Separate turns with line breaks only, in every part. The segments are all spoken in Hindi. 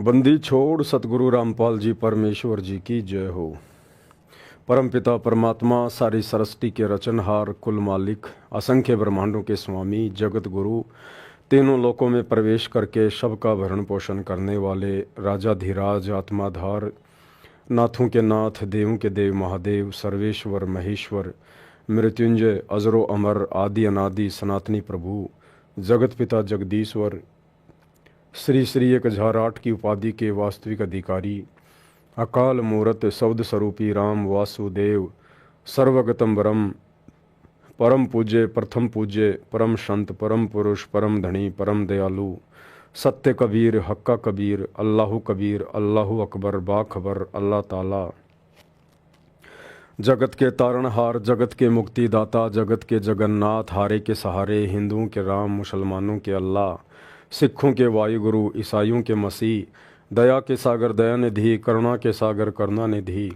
बंदी छोड़ सतगुरु रामपाल जी परमेश्वर जी की जय हो। परमपिता परमात्मा सारी सृष्टि के रचनहार, कुल मालिक, असंख्य ब्रह्मांडों के स्वामी, जगत गुरु, तीनों लोकों में प्रवेश करके सबका भरण पोषण करने वाले राजाधिराज, आत्माधार, नाथों के नाथ, देवों के देव महादेव, सर्वेश्वर महेश्वर, मृत्युंजय, अजरो अमर, आदि अनादि सनातनी प्रभु, जगत पिता जगदीश्वर, श्री श्री 1008 की उपाधि के वास्तविक अधिकारी, अकाल मूरत शब्द स्वरूपी राम वासुदेव, सर्वगतम ब्रह्म, परम पूज्य, प्रथम पूज्य, परम संत, परम पुरुष, परम धनी, परम दयालु, सत्य कबीर, हक्का कबीर, अल्लाहु कबीर, अल्लाहु अकबर, बाखबर, अल्लाह ताला, जगत के तारणहार, जगत के मुक्तिदाता, जगत के जगन्नाथ, हारे के सहारे, हिंदुओं के राम, मुसलमानों के अल्लाह, सिखों के वायुगुरु, ईसाइयों के मसीह, दया के सागर दयानिधि, करुणा के सागर करुणानिधि,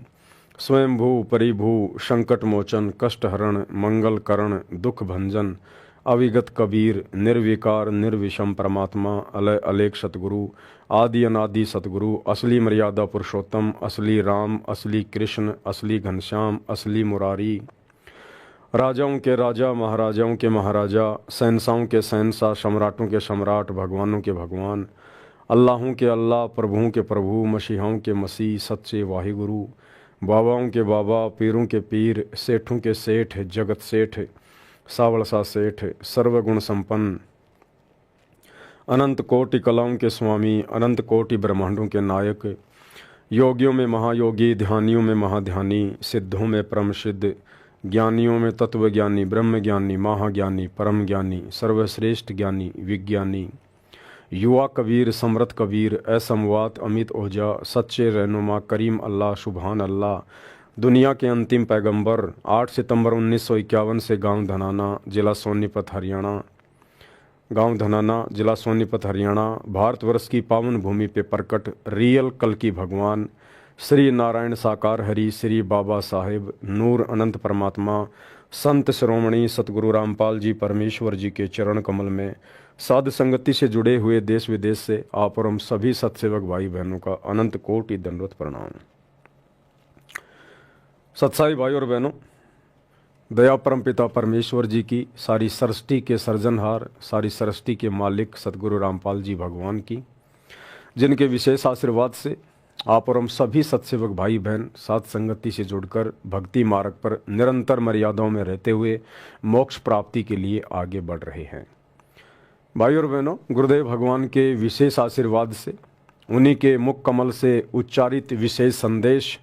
स्वयंभू परिभू, संकट मोचन, कष्टहरण, मंगल करण, दुख भंजन, अविगत कबीर, निर्विकार निर्विषम परमात्मा, अलय अलेख सतगुरु, आदि अनादि सतगुरु, असली मर्यादा पुरुषोत्तम, असली राम, असली कृष्ण, असली घनश्याम, असली मुरारी, राजाओं के राजा, महाराजाओं के महाराजा, शहंशाहों के शहंशाह, सम्राटों के सम्राट, भगवानों के भगवान, अल्लाहों के अल्लाह, प्रभुओं के प्रभु, मसीहाओं के मसीह, सच्चे वाहिगुरु, बाबाओं के बाबा, पीरों के पीर, सेठों के सेठ, जगत सेठ, सावड़सा सेठ, सर्वगुण संपन्न, अनंत कोटि कलाओं के स्वामी, अनंत कोटि ब्रह्मांडों के नायक, योगियों में महायोगी, ध्यानियों में महाध्यानी, सिद्धों में परम सिद्ध, ज्ञानियों में तत्वज्ञानी, ब्रह्म ज्ञानी, महाज्ञानी, परम ज्ञानी, सर्वश्रेष्ठ ज्ञानी, विज्ञानी, युवा कबीर, समृत कबीर, असमवात, अमित ओझा, सच्चे रहनुमा, करीम अल्लाह, सुभान अल्लाह, दुनिया के अंतिम पैगंबर, 8 सितंबर 1951 से गांव धनाना, जिला सोनीपत, हरियाणा, गांव धनाना, जिला सोनीपत, हरियाणा, भारतवर्ष की पावन भूमि पे प्रकट रियल कल की भगवान, श्री नारायण साकार हरि, श्री बाबा साहेब, नूर अनंत परमात्मा, संत श्रोमणी सतगुरु रामपाल जी परमेश्वर जी के चरण कमल में साध संगति से जुड़े हुए देश विदेश से आप और हम सभी सत्सेवक भाई बहनों का अनंत कोटि दंडवत प्रणाम। सत्साई भाई और बहनों, दया परम पिता परमेश्वर जी की, सारी सृष्टि के सर्जनहार, सारी सृष्टि के मालिक सतगुरु रामपाल जी भगवान की, जिनके विशेष आशीर्वाद से आप और हम सभी सत्सेवक भाई बहन साथ संगति से जुड़कर भक्ति मार्ग पर निरंतर मर्यादाओं में रहते हुए मोक्ष प्राप्ति के लिए आगे बढ़ रहे हैं। भाई और बहनों, गुरुदेव भगवान के विशेष आशीर्वाद से, उन्हीं के मुख कमल से उच्चारित विशेष संदेश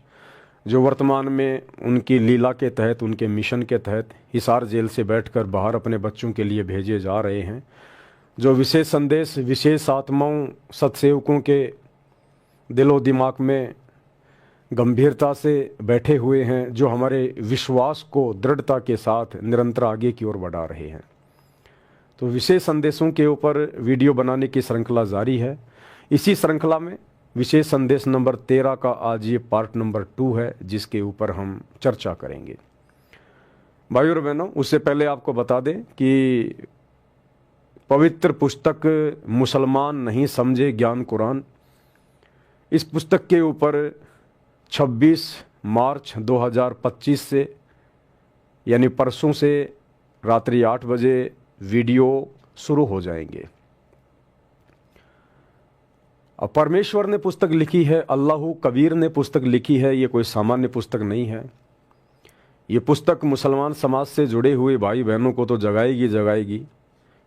जो वर्तमान में उनकी लीला के तहत, उनके मिशन के तहत हिसार जेल से बैठकर बाहर अपने बच्चों के लिए भेजे जा रहे हैं, जो विशेष संदेश विशेष आत्माओं सत्सेवकों के दिलो दिमाग में गंभीरता से बैठे हुए हैं, जो हमारे विश्वास को दृढ़ता के साथ निरंतर आगे की ओर बढ़ा रहे हैं। तो विशेष संदेशों के ऊपर वीडियो बनाने की श्रृंखला जारी है। इसी श्रृंखला में विशेष संदेश नंबर 13 का आज ये पार्ट नंबर 2 है, जिसके ऊपर हम चर्चा करेंगे। भाई और बहनों, उससे पहले आपको बता दें कि पवित्र पुस्तक मुसलमान नहीं समझे ज्ञान कुरान, इस पुस्तक के ऊपर 26 मार्च 2025 से यानी परसों से रात्रि 8 बजे वीडियो शुरू हो जाएंगे। अब परमेश्वर ने पुस्तक लिखी है, अल्लाहु कबीर ने पुस्तक लिखी है, ये कोई सामान्य पुस्तक नहीं है। ये पुस्तक मुसलमान समाज से जुड़े हुए भाई बहनों को तो जगाएगी,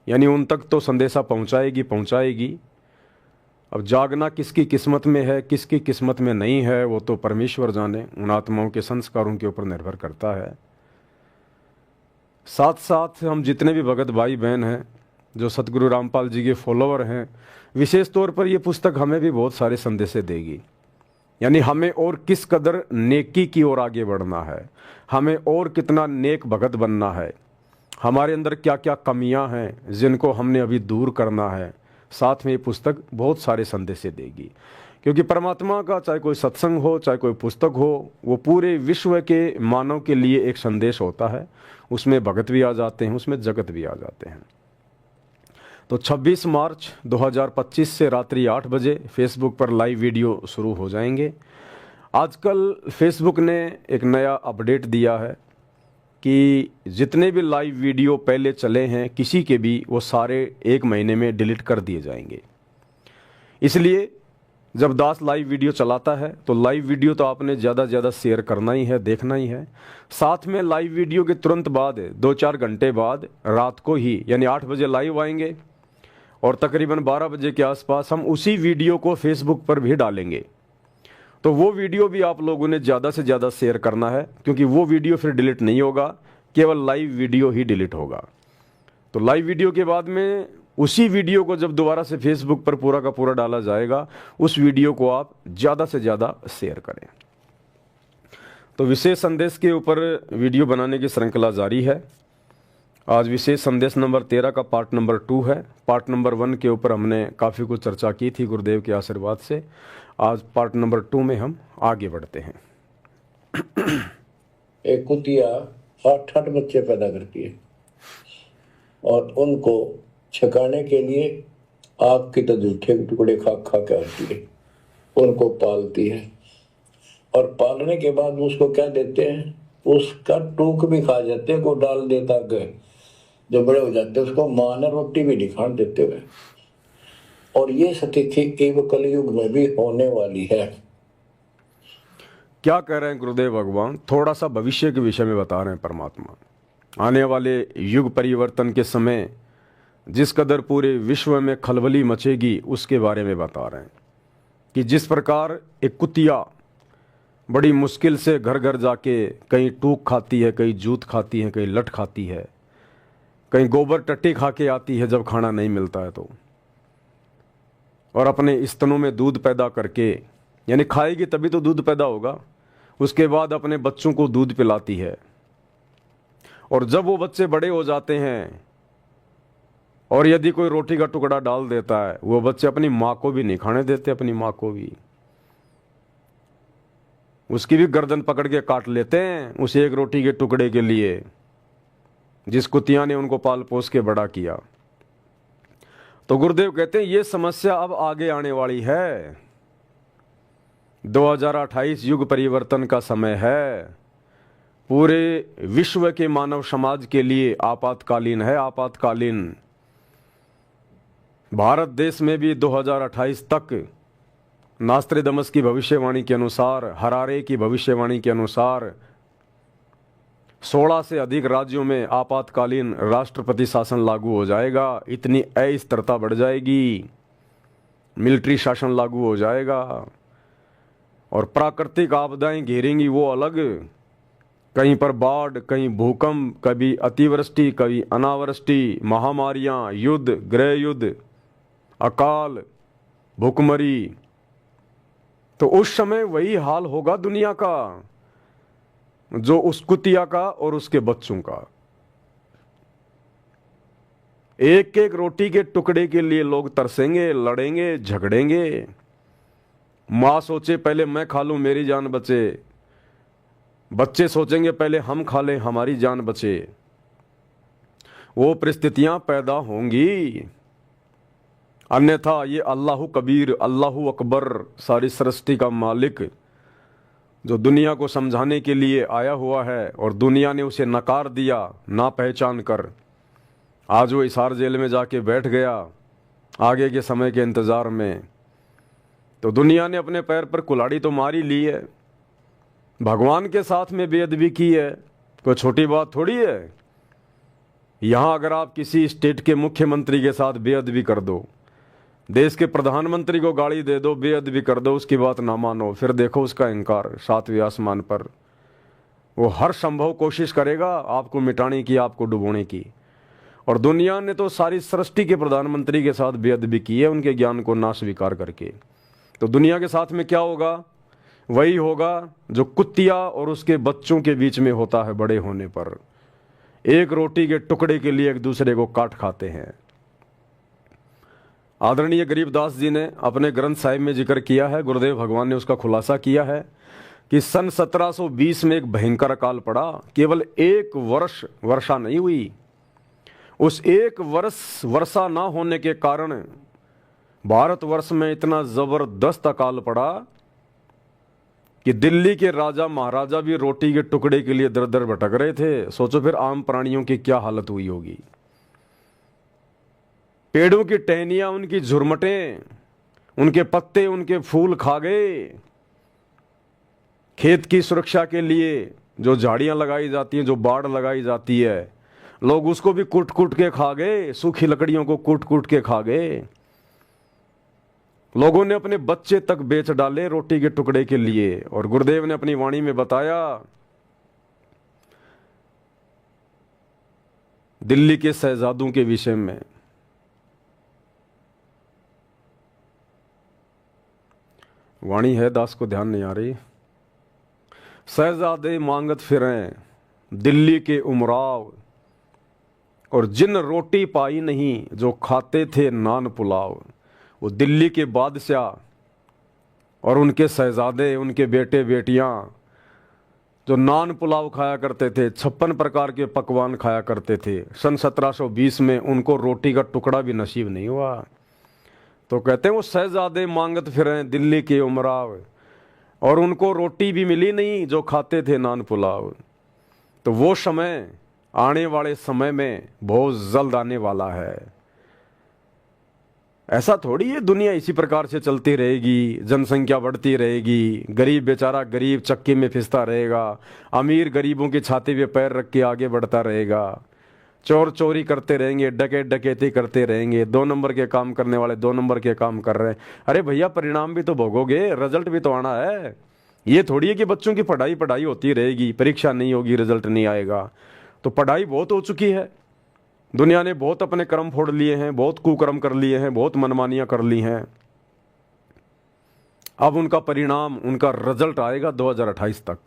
यानी उन तक तो संदेशा पहुंचाएगी। अब जागना किसकी किस्मत में है, किसकी किस्मत में नहीं है, वो तो परमेश्वर जाने, उन आत्माओं के संस्कारों के ऊपर निर्भर करता है। साथ साथ हम जितने भी भगत भाई बहन हैं, जो सतगुरु रामपाल जी के फॉलोअर हैं, विशेष तौर पर ये पुस्तक हमें भी बहुत सारे संदेशे देगी। यानी हमें और किस कदर नेकी की ओर आगे बढ़ना है, हमें और कितना नेक भगत बनना है, हमारे अंदर क्या क्या कमियां हैं जिनको हमने अभी दूर करना है, साथ में ये पुस्तक बहुत सारे संदेशे देगी। क्योंकि परमात्मा का चाहे कोई सत्संग हो, चाहे कोई पुस्तक हो, वो पूरे विश्व के मानव के लिए एक संदेश होता है। उसमें भगत भी आ जाते हैं, उसमें जगत भी आ जाते हैं। तो 26 मार्च 2025 से रात्रि 8 बजे फेसबुक पर लाइव वीडियो शुरू हो जाएंगे। आजकल फेसबुक ने एक नया अपडेट दिया है कि जितने भी लाइव वीडियो पहले चले हैं किसी के भी, वो सारे 1 महीने में डिलीट कर दिए जाएंगे। इसलिए जब दास लाइव वीडियो चलाता है तो लाइव वीडियो तो आपने ज़्यादा से ज़्यादा शेयर करना ही है, देखना ही है। साथ में लाइव वीडियो के तुरंत बाद 2-4 घंटे बाद रात को ही यानी 8 बजे लाइव आएंगे और तकरीबन 12 बजे के आसपास हम उसी वीडियो को फेसबुक पर भी डालेंगे। तो वो वीडियो भी आप लोगों ने ज़्यादा से ज़्यादा शेयर करना है, क्योंकि वो वीडियो फिर डिलीट नहीं होगा, केवल लाइव वीडियो ही डिलीट होगा। तो लाइव वीडियो के बाद में उसी वीडियो को जब दोबारा से फेसबुक पर पूरा का पूरा डाला जाएगा, उस वीडियो को आप ज़्यादा से ज़्यादा शेयर करें। तो विशेष संदेश के ऊपर वीडियो बनाने की श्रृंखला जारी है। आज विशेष संदेश नंबर 13 का पार्ट नंबर 2 है। पार्ट नंबर 1 के ऊपर हमने काफ़ी कुछ चर्चा की थी गुरुदेव के आशीर्वाद से। आज पार्ट नंबर 2 में हम आगे बढ़ते हैं।
एक कुतिया 8 बच्चे पैदा करती है और उनको छकाने के लिए आग की तो जूठे के टुकड़े खा खा के आती है, उनको पालती है और पालने के बाद उसको क्या देते हैं, उसका टूक भी खा जाते हैं, को डाल देता गए। जब बड़े हो जाते हैं उसको मां ने रोटी भी नहीं खाने देते हुए। और ये स्थिति एवं कलयुग में भी होने वाली है।
क्या कह रहे हैं गुरुदेव भगवान? थोड़ा सा भविष्य के विषय में बता रहे हैं परमात्मा। आने वाले युग परिवर्तन के समय जिस कदर पूरे विश्व में खलबली मचेगी उसके बारे में बता रहे हैं कि जिस प्रकार एक कुतिया बड़ी मुश्किल से घर घर जाके कहीं टूक खाती है, कहीं जूत खाती है, कहीं लट खाती है, कहीं गोबर टट्टी खा के आती है जब खाना नहीं मिलता है तो, और अपने स्तनों में दूध पैदा करके, यानी खाएगी तभी तो दूध पैदा होगा, उसके बाद अपने बच्चों को दूध पिलाती है। और जब वो बच्चे बड़े हो जाते हैं और यदि कोई रोटी का टुकड़ा डाल देता है, वो बच्चे अपनी माँ को भी नहीं खाने देते, अपनी माँ को भी, उसकी भी गर्दन पकड़ के काट लेते हैं उस एक रोटी के टुकड़े के लिए जिस कुतिया ने उनको पाल पोस के बड़ा किया। तो गुरुदेव कहते हैं ये समस्या अब आगे आने वाली है। 2028 युग परिवर्तन का समय है, पूरे विश्व के मानव समाज के लिए आपातकालीन है, आपातकालीन। भारत देश में भी 2028 तक नास्त्रेदमस की भविष्यवाणी के अनुसार, हरारे की भविष्यवाणी के अनुसार 16 से अधिक राज्यों में आपातकालीन राष्ट्रपति शासन लागू हो जाएगा। इतनी अस्थिरता बढ़ जाएगी, मिलिट्री शासन लागू हो जाएगा और प्राकृतिक आपदाएं घेरेंगी वो अलग। कहीं पर बाढ़, कहीं भूकंप, कभी अतिवृष्टि, कभी अनावृष्टि, महामारियां, युद्ध, गृह युद्ध, अकाल, भूखमरी। तो उस समय वही हाल होगा दुनिया का जो उस कुतिया का और उसके बच्चों का। एक एक रोटी के टुकड़े के लिए लोग तरसेंगे, लड़ेंगे, झगड़ेंगे। माँ सोचे पहले मैं खा लूं मेरी जान बचे, बच्चे सोचेंगे पहले हम खा लें हमारी जान बचे। वो परिस्थितियां पैदा होंगी, अन्यथा ये अल्लाहु कबीर, अल्लाहु अकबर, सारी सृष्टि का मालिक जो दुनिया को समझाने के लिए आया हुआ है और दुनिया ने उसे नकार दिया ना पहचान कर, आज वो हिसार जेल में जाके बैठ गया आगे के समय के इंतज़ार में। तो दुनिया ने अपने पैर पर कुल्हाड़ी तो मारी ली है, भगवान के साथ में बेअदबी की है, कोई छोटी बात थोड़ी है। यहाँ अगर आप किसी स्टेट के मुख्यमंत्री के साथ बेअदबी कर दो, देश के प्रधानमंत्री को गाली दे दो, बेअदबी कर दो, उसकी बात ना मानो, फिर देखो उसका इनकार 7वें आसमान पर। वो हर संभव कोशिश करेगा आपको मिटाने की, आपको डुबोने की। और दुनिया ने तो सारी सृष्टि के प्रधानमंत्री के साथ बेअदबी की है, उनके ज्ञान को ना स्वीकार करके। तो दुनिया के साथ में क्या होगा? वही होगा जो कुतिया और उसके बच्चों के बीच में होता है बड़े होने पर। एक रोटी के टुकड़े के लिए एक दूसरे को काट खाते हैं। आदरणीय गरीबदास जी ने अपने ग्रंथ साहिब में जिक्र किया है, गुरुदेव भगवान ने उसका खुलासा किया है कि सन 1720 में एक भयंकर अकाल पड़ा। केवल 1 वर्ष वर्षा नहीं हुई, उस एक वर्षा ना होने के कारण भारतवर्ष में इतना जबरदस्त अकाल पड़ा कि दिल्ली के राजा महाराजा भी रोटी के टुकड़े के लिए दर दर भटक रहे थे। सोचो फिर आम प्राणियों की क्या हालत हुई होगी। पेड़ों की टहनियां, उनकी झुरमटें, उनके पत्ते, उनके फूल खा गए। खेत की सुरक्षा के लिए जो झाड़ियां लगाई जाती हैं, जो बाड़ लगाई जाती है, लोग उसको भी कूट कूट के खा गए। सूखी लकड़ियों को कूट कूट के खा गए। लोगों ने अपने बच्चे तक बेच डाले रोटी के टुकड़े के लिए। और गुरुदेव ने अपनी वाणी में बताया, दिल्ली के शहजादों के विषय में, वाणी है, दास को ध्यान नहीं आ रही। शहजादे मांगत फिरें दिल्ली के उमराव, और जिन रोटी पाई नहीं जो खाते थे नान पुलाव। वो दिल्ली के बादशाह और उनके शहजादे, उनके बेटे बेटियां जो नान पुलाव खाया करते थे, 56 प्रकार के पकवान खाया करते थे, सन 1720 में उनको रोटी का टुकड़ा भी नसीब नहीं हुआ। तो कहते हैं वो शहजादे मांगत फिरें दिल्ली के उमराव, और उनको रोटी भी मिली नहीं जो खाते थे नान पुलाव। तो वो समय आने वाले समय में बहुत जल्द आने वाला है। ऐसा थोड़ी है दुनिया इसी प्रकार से चलती रहेगी, जनसंख्या बढ़ती रहेगी, गरीब बेचारा गरीब चक्की में फिसता रहेगा, अमीर गरीबों की छाती पे पैर रख के आगे बढ़ता रहेगा, चोर चोरी करते रहेंगे, डकैत डकैती करते रहेंगे, 2 नंबर के काम करने वाले 2 नंबर के काम कर रहे हैं। अरे भैया, परिणाम भी तो भोगोगे, रिजल्ट भी तो आना है। ये थोड़ी है कि बच्चों की पढ़ाई पढ़ाई होती रहेगी, परीक्षा नहीं होगी, रिजल्ट नहीं आएगा। तो पढ़ाई बहुत हो चुकी है, दुनिया ने बहुत अपने कर्म फोड़ लिए हैं, बहुत कुकर्म कर लिए हैं, बहुत मनमानियां कर ली हैं। अब उनका परिणाम, उनका रिजल्ट आएगा 2028 तक,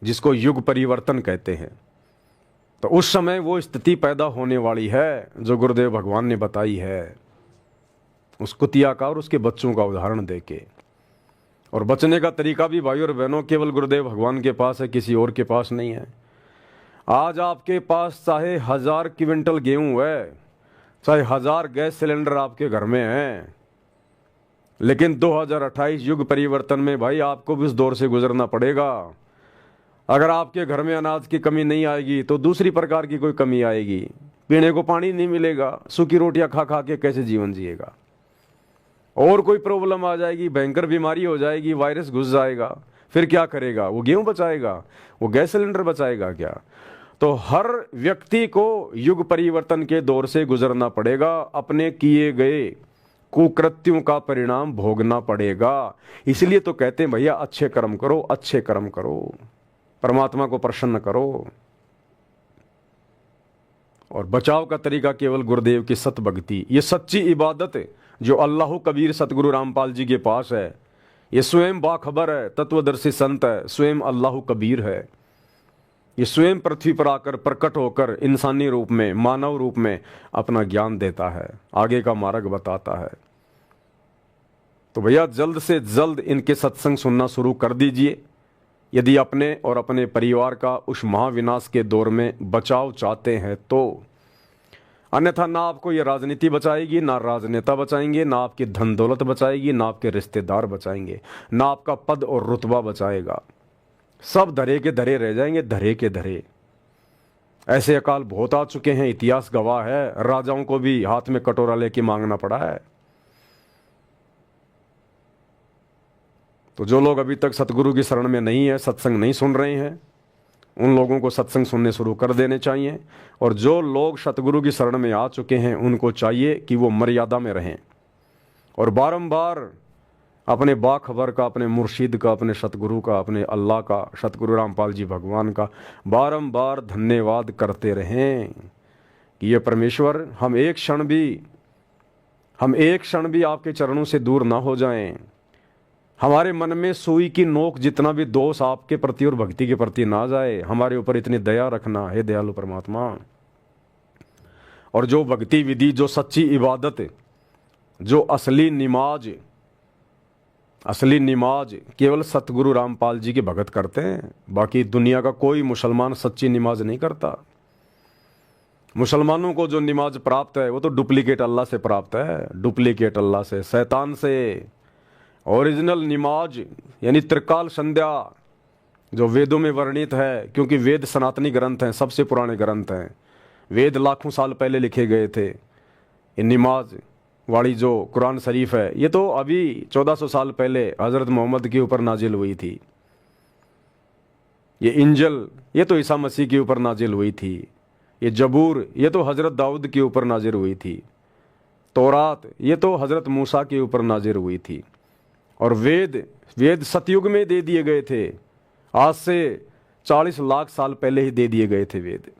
जिसको युग परिवर्तन कहते हैं। तो उस समय वो स्थिति पैदा होने वाली है जो गुरुदेव भगवान ने बताई है, उस कुतिया का और उसके बच्चों का उदाहरण देके। और बचने का तरीका भी भाई और बहनों केवल गुरुदेव भगवान के पास है, किसी और के पास नहीं है। आज आपके पास चाहे 1000 क्विंटल गेहूं है, चाहे 1000 गैस सिलेंडर आपके घर में हैं, लेकिन 2028 युग परिवर्तन में भाई आपको भी उस दौर से गुजरना पड़ेगा। अगर आपके घर में अनाज की कमी नहीं आएगी तो दूसरी प्रकार की कोई कमी आएगी। पीने को पानी नहीं मिलेगा, सूखी रोटियां खा खा के कैसे जीवन जिएगा। और कोई प्रॉब्लम आ जाएगी, भयंकर बीमारी हो जाएगी, वायरस घुस जाएगा, फिर क्या करेगा? वो गेहूं बचाएगा? वो गैस सिलेंडर बचाएगा क्या? तो हर व्यक्ति को युग परिवर्तन के दौर से गुजरना पड़ेगा, अपने किए गए कुकृत्यों का परिणाम भोगना पड़ेगा। इसलिए तो कहते हैं भैया अच्छे कर्म करो, अच्छे कर्म करो, परमात्मा को प्रसन्न करो। और बचाव का तरीका केवल गुरुदेव की सत भक्ति, ये सच्ची इबादत जो अल्लाह कबीर सतगुरु रामपाल जी के पास है। ये स्वयं बाखबर है, तत्वदर्शी संत है, स्वयं अल्लाह कबीर है। ये स्वयं पृथ्वी पर आकर प्रकट होकर इंसानी रूप में, मानव रूप में अपना ज्ञान देता है, आगे का मार्ग बताता है। तो भैया जल्द से जल्द इनके सत्संग सुनना शुरू कर दीजिए, यदि अपने और अपने परिवार का उस महाविनाश के दौर में बचाव चाहते हैं तो। अन्यथा ना आपको ये राजनीति बचाएगी, ना राजनेता बचाएंगे, ना आपकी धन दौलत बचाएगी, ना आपके रिश्तेदार बचाएंगे, ना आपका पद और रुतबा बचाएगा। सब धरे के धरे रह जाएंगे, धरे के धरे। ऐसे अकाल बहुत आ चुके हैं, इतिहास गवाह है। राजाओं को भी हाथ में कटोरा लेके मांगना पड़ा है। तो जो लोग अभी तक सतगुरु की शरण में नहीं है, सत्संग नहीं सुन रहे हैं, उन लोगों को सत्संग सुनने शुरू कर देने चाहिए। और जो लोग सतगुरु की शरण में आ चुके हैं उनको चाहिए कि वो मर्यादा में रहें और बारंबार अपने बाखबर का, अपने मुर्शिद का, अपने सतगुरु का, अपने अल्लाह का, सतगुरु रामपाल जी भगवान का बारंबार धन्यवाद करते रहें कि ये परमेश्वर हम एक क्षण भी आपके चरणों से दूर ना हो जाएं। हमारे मन में सुई की नोक जितना भी दोष आपके प्रति और भक्ति के प्रति ना जाए। हमारे ऊपर इतनी दया रखना, हे दयालु परमात्मा। और जो भक्ति विधि, जो सच्ची इबादत, जो असली निमाज केवल सतगुरु रामपाल जी के भगत करते हैं। बाकी दुनिया का कोई मुसलमान सच्ची निमाज नहीं करता। मुसलमानों को जो नमाज प्राप्त है वो तो डुप्लीकेट अल्लाह से प्राप्त है, डुप्लीकेट अल्लाह से, शैतान से। ओरिजिनल नमाज यानी त्रिकाल संध्या जो वेदों में वर्णित है, क्योंकि वेद सनातनी ग्रंथ हैं, सबसे पुराने ग्रंथ हैं। वेद लाखों साल पहले लिखे गए थे। ये नमाज वाली जो कुरान शरीफ है ये तो अभी 1400 साल पहले हज़रत मोहम्मद के ऊपर नाजिल हुई थी। ये इंजल ये तो ईसा मसीह के ऊपर नाजिल हुई थी। ये जबूर ये तो हज़रत दाऊद के ऊपर नाजिल हुई थी। तौरात ये तो हज़रत मूसा के ऊपर नाजिल हुई थी। और वेद सतयुग में दे दिए गए थे, आज से 40 लाख साल पहले ही दे दिए गए थे वेद।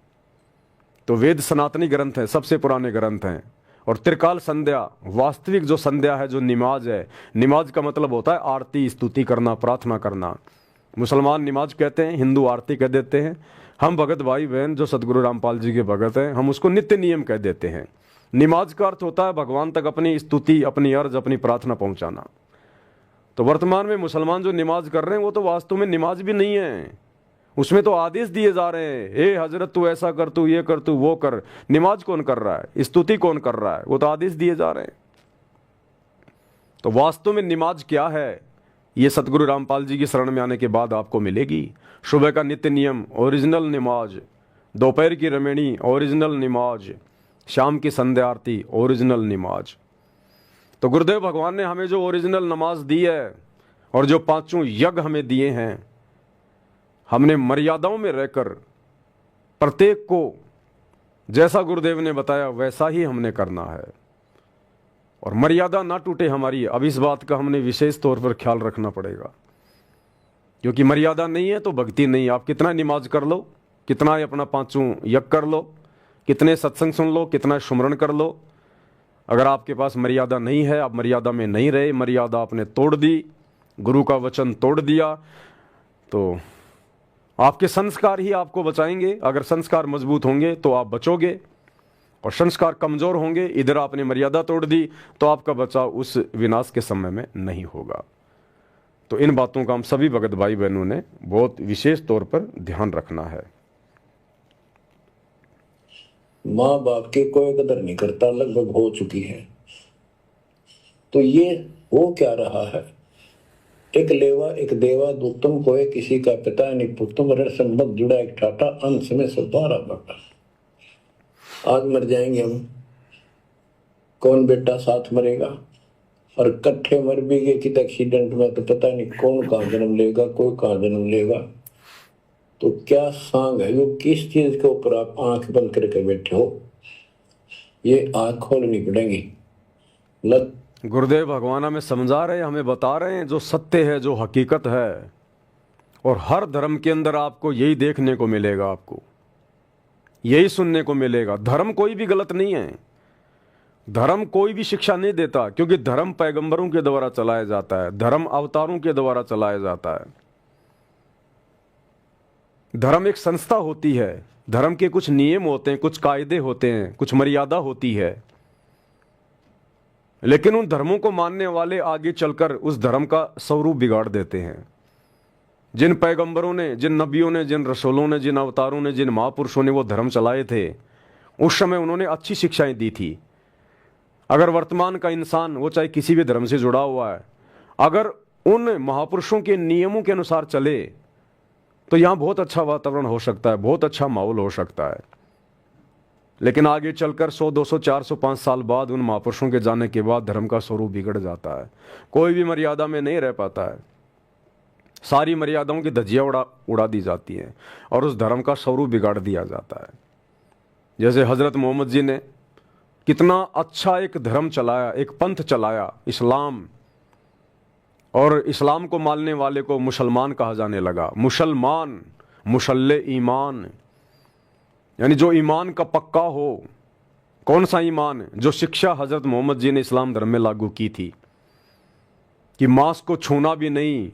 तो वेद सनातनी ग्रंथ हैं, सबसे पुराने ग्रंथ हैं। और त्रिकाल संध्या वास्तविक जो संध्या है, जो नमाज है, नमाज का मतलब होता है आरती, स्तुति करना, प्रार्थना करना। मुसलमान नमाज कहते हैं, हिंदू आरती कह देते हैं। हम भगत भाई बहन जो सदगुरु रामपाल जी के भगत हैं, हम उसको नित्य नियम कह देते हैं। नमाज का अर्थ होता है भगवान तक अपनी स्तुति, अपनी अर्ज, अपनी प्रार्थना पहुंचाना। तो वर्तमान में मुसलमान जो नमाज कर रहे हैं वो तो वास्तव में नमाज भी नहीं है, उसमें तो आदेश दिए जा रहे हैं, ए हजरत तू ऐसा कर, तू ये कर, तू वो कर। नमाज कौन कर रहा है, स्तुति कौन कर रहा है? वो तो आदेश दिए जा रहे हैं। तो वास्तव में नमाज क्या है, ये सतगुरु रामपाल जी की शरण में आने के बाद आपको मिलेगी। सुबह का नित्य नियम ओरिजिनल नमाज, दोपहर की रमेणी ओरिजिनल नमाज, शाम की संध्या आरती ओरिजिनल नमाज। तो गुरुदेव भगवान ने हमें जो ओरिजिनल नमाज दी है और जो पांचों यज्ञ हमें दिए हैं, हमने मर्यादाओं में रहकर प्रत्येक को जैसा गुरुदेव ने बताया वैसा ही हमने करना है। और मर्यादा ना टूटे हमारी, अब इस बात का हमने विशेष तौर पर ख्याल रखना पड़ेगा, क्योंकि मर्यादा नहीं है तो भक्ति नहीं है। आप कितना नमाज कर लो, कितना अपना पांचों यज्ञ कर लो, कितने सत्संग सुन लो, कितना सुमरण कर लो, अगर आपके पास मर्यादा नहीं है, आप मर्यादा में नहीं रहे, मर्यादा आपने तोड़ दी, गुरु का वचन तोड़ दिया, तो आपके संस्कार ही आपको बचाएंगे। अगर संस्कार मजबूत होंगे तो आप बचोगे, और संस्कार कमजोर होंगे, इधर आपने मर्यादा तोड़ दी, तो आपका बचाव उस विनाश के समय में नहीं होगा। तो इन बातों का हम सभी भगत भाई बहनों ने बहुत विशेष तौर पर ध्यान रखना है।
माँ बाप की कोई कदर नहीं करता, लगभग हो चुकी है। तो ये हो क्या रहा है, एक लेवा एक देवा दुत्तम कोई किसी का पिता नहीं पुत्तम, ऋण संबंध जुड़ा एक ठाटा, अंश में सब 12 बटा। आज मर जाएंगे हम, कौन बेटा साथ मरेगा, और कट्ठे मर भी गए कि एक्सीडेंट में, तो पता नहीं कौन कहाँ जन्म लेगा, कोई कहाँ जन्म लेगा। तो क्या सांग है, वो किस चीज के ऊपर आप आंख बंद करके बैठे हो, ये आंख खोलनी पड़ेगी।
गुरुदेव भगवान हमें समझा रहे हैं, हमें बता रहे हैं जो सत्य है, जो हकीकत है। और हर धर्म के अंदर आपको यही देखने को मिलेगा, आपको यही सुनने को मिलेगा। धर्म कोई भी गलत नहीं है, धर्म कोई भी शिक्षा नहीं देता, क्योंकि धर्म पैगंबरों के द्वारा चलाया जाता है, धर्म अवतारों के द्वारा चलाया जाता है। धर्म एक संस्था होती है, धर्म के कुछ नियम होते हैं, कुछ कायदे होते हैं, कुछ मर्यादा होती है। लेकिन उन धर्मों को मानने वाले आगे चलकर उस धर्म का स्वरूप बिगाड़ देते हैं। जिन पैगंबरों ने, जिन नबियों ने, जिन रसूलों ने, जिन अवतारों ने, जिन महापुरुषों ने वो धर्म चलाए थे, उस समय उन्होंने अच्छी शिक्षाएं दी थी। अगर वर्तमान का इंसान, वो चाहे किसी भी धर्म से जुड़ा हुआ है, अगर उन महापुरुषों के नियमों के अनुसार चले तो यहाँ बहुत अच्छा वातावरण हो सकता है, बहुत अच्छा माहौल हो सकता है। लेकिन आगे चलकर 100, 200, 400, 5 साल बाद उन महापुरुषों के जाने के बाद धर्म का स्वरूप बिगड़ जाता है। कोई भी मर्यादा में नहीं रह पाता है, सारी मर्यादाओं की धज्जियाँ उड़ा दी जाती हैं और उस धर्म का स्वरूप बिगाड़ दिया जाता है। जैसे हज़रत मोहम्मद जी ने कितना अच्छा एक धर्म चलाया, एक पंथ चलाया, इस्लाम, और इस्लाम को मानने वाले को मुसलमान कहा जाने लगा। मुसलमान, मुसल्ले ईमान, यानी जो ईमान का पक्का हो। कौन सा ईमान? जो शिक्षा हज़रत मोहम्मद जी ने इस्लाम धर्म में लागू की थी कि मांस को छूना भी नहीं,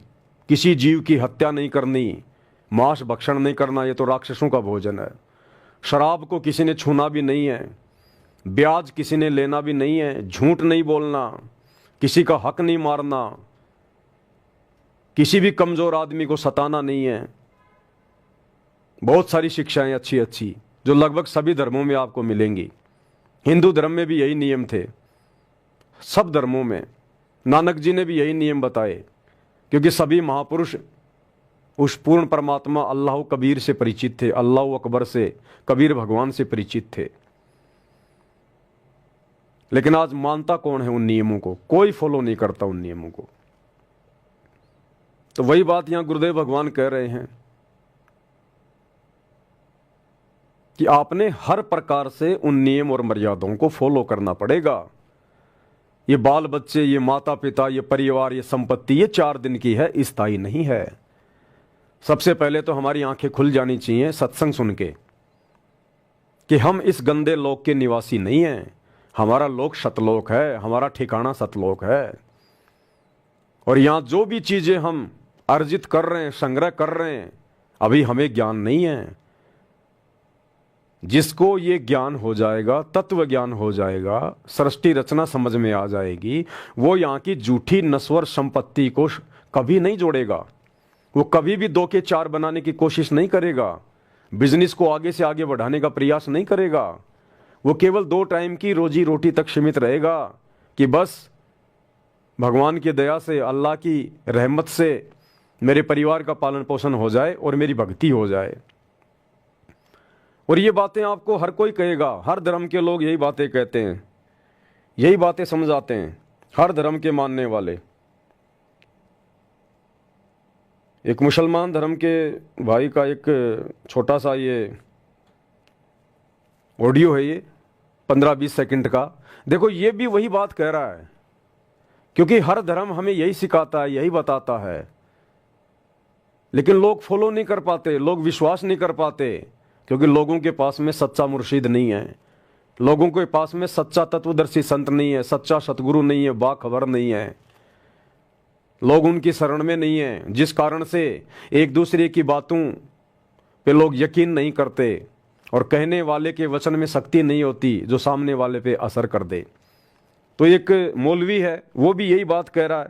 किसी जीव की हत्या नहीं करनी, मांस भक्षण नहीं करना, ये तो राक्षसों का भोजन है। शराब को किसी ने छूना भी नहीं है, ब्याज किसी ने लेना भी नहीं है, झूठ नहीं बोलना, किसी का हक नहीं मारना, किसी भी कमज़ोर आदमी को सताना नहीं है। बहुत सारी शिक्षाएं अच्छी अच्छी जो लगभग सभी धर्मों में आपको मिलेंगी। हिंदू धर्म में भी यही नियम थे, सब धर्मों में। नानक जी ने भी यही नियम बताए, क्योंकि सभी महापुरुष उस पूर्ण परमात्मा अल्लाह कबीर से परिचित थे, अल्लाह अकबर से, कबीर भगवान से परिचित थे। लेकिन आज मानता कौन है उन नियमों को? कोई फॉलो नहीं करता उन नियमों को। तो वही बात यहां गुरुदेव भगवान कह रहे हैं कि आपने हर प्रकार से उन नियम और मर्यादाओं को फॉलो करना पड़ेगा। ये बाल बच्चे, ये माता पिता, ये परिवार, ये संपत्ति, ये 4 दिन की है, स्थायी नहीं है। सबसे पहले तो हमारी आंखें खुल जानी चाहिए सत्संग सुन के कि हम इस गंदे लोक के निवासी नहीं हैं। हमारा लोक सतलोक है, हमारा ठिकाना सतलोक है। और यहां जो भी चीजें हम अर्जित कर रहे हैं, संग्रह कर रहे हैं, अभी हमें ज्ञान नहीं है। जिसको ये ज्ञान हो जाएगा, तत्व ज्ञान हो जाएगा, सृष्टि रचना समझ में आ जाएगी, वो यहाँ की झूठी नश्वर संपत्ति को कभी नहीं जोड़ेगा। वो कभी भी 2 के 4 बनाने की कोशिश नहीं करेगा, बिजनेस को आगे से आगे बढ़ाने का प्रयास नहीं करेगा। वो केवल 2 टाइम की रोजी रोटी तक सीमित रहेगा कि बस भगवान की दया से, अल्लाह की रहमत से मेरे परिवार का पालन पोषण हो जाए और मेरी भक्ति हो जाए। और ये बातें आपको हर कोई कहेगा, हर धर्म के लोग यही बातें कहते हैं, यही बातें समझाते हैं, हर धर्म के मानने वाले। एक मुसलमान धर्म के भाई का एक छोटा सा ये ऑडियो है, ये 15-20 सेकंड का। देखो, ये भी वही बात कह रहा है, क्योंकि हर धर्म हमें यही सिखाता है, यही बताता है। लेकिन लोग फॉलो नहीं कर पाते, लोग विश्वास नहीं कर पाते, क्योंकि लोगों के पास में सच्चा मुर्शिद नहीं है, लोगों के पास में सच्चा तत्वदर्शी संत नहीं है, सच्चा सतगुरु नहीं है, बाखबर नहीं है। लोग उनकी शरण में नहीं है, जिस कारण से एक दूसरे की बातों पे लोग यकीन नहीं करते और कहने वाले के वचन में शक्ति नहीं होती जो सामने वाले पे असर कर दे। तो एक मौलवी है, वो भी यही बात कह रहा है।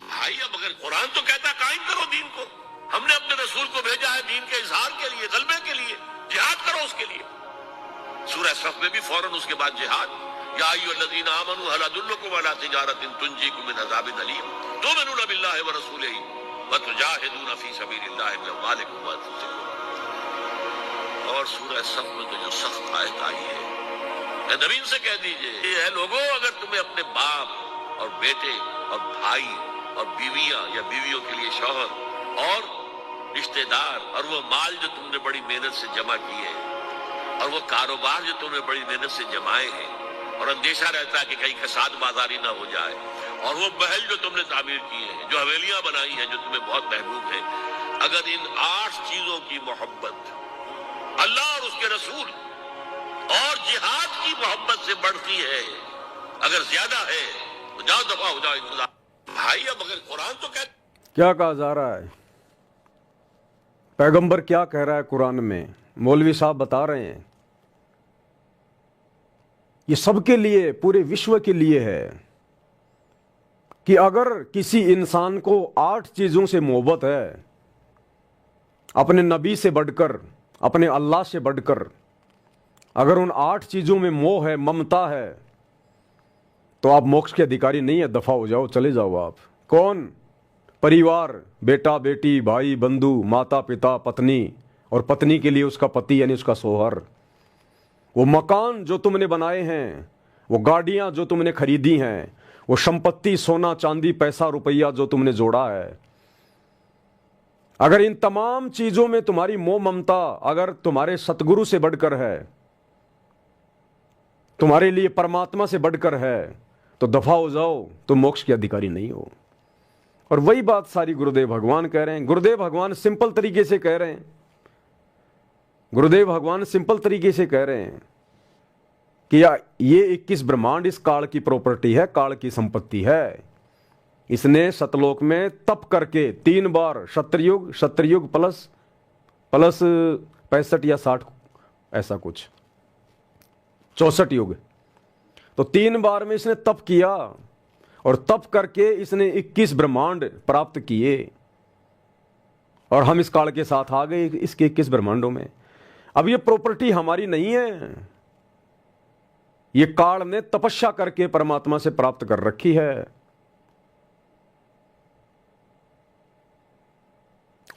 भाई, अब अगर कुरान तो कहता कायम करो दीन को, हमने अपने रसूल को भेजा है दीन के इजहार के लिए, गलबे के लिए, जिहाद करो उसके लिए। सूरह सफ में भी फौरन उसके बाद जिहाद, या अय्युहल्लज़ीना आमनू हल अदुल्लुकुम अला तिजारतिन तुंजीकुम मिन अज़ाबिन अलीम तु'मिनूना बिल्लाहि व रसूलिही व तुजाहिदूना फी सबीलिल्लाहि बिअम्वालिकुम व अनफुसिकुम। और सूरह सफ में तो जो सख्त आयत आई है, नबी से कह दीजिए, ये है लोगों, अगर तुम्हें अपने बाप और बेटे और भाई और बीवियां या बीवियों के लिए शौहर और रिश्तेदार और वो माल जो तुमने बड़ी मेहनत से जमा किए और वो कारोबार जो तुमने बड़ी मेहनत से जमाए हैं और अंदेशा रहता है कि कहीं फसाद बाजारी ना हो जाए, और वो महल जो तुमने तामीर किए हैं, जो हवेलियां बनाई हैं जो तुम्हें बहुत महबूब है, अगर इन 8 चीजों की मोहब्बत अल्लाह और उसके रसूल और जिहाद की मोहब्बत से बढ़ती है, अगर ज्यादा है तो जाओ दफा हो जाओ इंतजार। भाई, अब अगर कुरान तो
क्या कहा जा रहा है, पैगंबर क्या कह रहा है कुरान में, मौलवी साहब बता रहे हैं, ये सबके लिए, पूरे विश्व के लिए है कि अगर किसी इंसान को 8 चीजों से मोहब्बत है, अपने नबी से बढ़कर, अपने अल्लाह से बढ़कर, अगर उन 8 चीजों में मोह है, ममता है, तो आप मोक्ष के अधिकारी नहीं है, दफा हो जाओ, चले जाओ आप। कौन? परिवार, बेटा बेटी, भाई बंधु, माता पिता, पत्नी, और पत्नी के लिए उसका पति यानी उसका सोहर, वो मकान जो तुमने बनाए हैं, वो गाड़ियां जो तुमने खरीदी हैं, वो संपत्ति, सोना चांदी, पैसा रुपया जो तुमने जोड़ा है, अगर इन तमाम चीजों में तुम्हारी मोह ममता अगर तुम्हारे सतगुरु से बढ़कर है, तुम्हारे लिए परमात्मा से बढ़कर है, तो दफा हो जाओ, तुम मोक्ष के अधिकारी नहीं हो। और वही बात सारी गुरुदेव भगवान कह रहे हैं। गुरुदेव भगवान सिंपल तरीके से कह रहे हैं, गुरुदेव भगवान सिंपल तरीके से कह रहे हैं कि ये 21 ब्रह्मांड इस काल की प्रॉपर्टी है, काल की संपत्ति है। इसने सतलोक में तप करके 3 बार सतयुग, सतयुग प्लस 65 या 60, ऐसा कुछ 64 युग, तो 3 बार में इसने तप किया और तप करके इसने 21 ब्रह्मांड प्राप्त किए, और हम इस काल के साथ आ गए इसके 21 ब्रह्मांडों में। अब ये प्रॉपर्टी हमारी नहीं है, ये काल ने तपस्या करके परमात्मा से प्राप्त कर रखी है।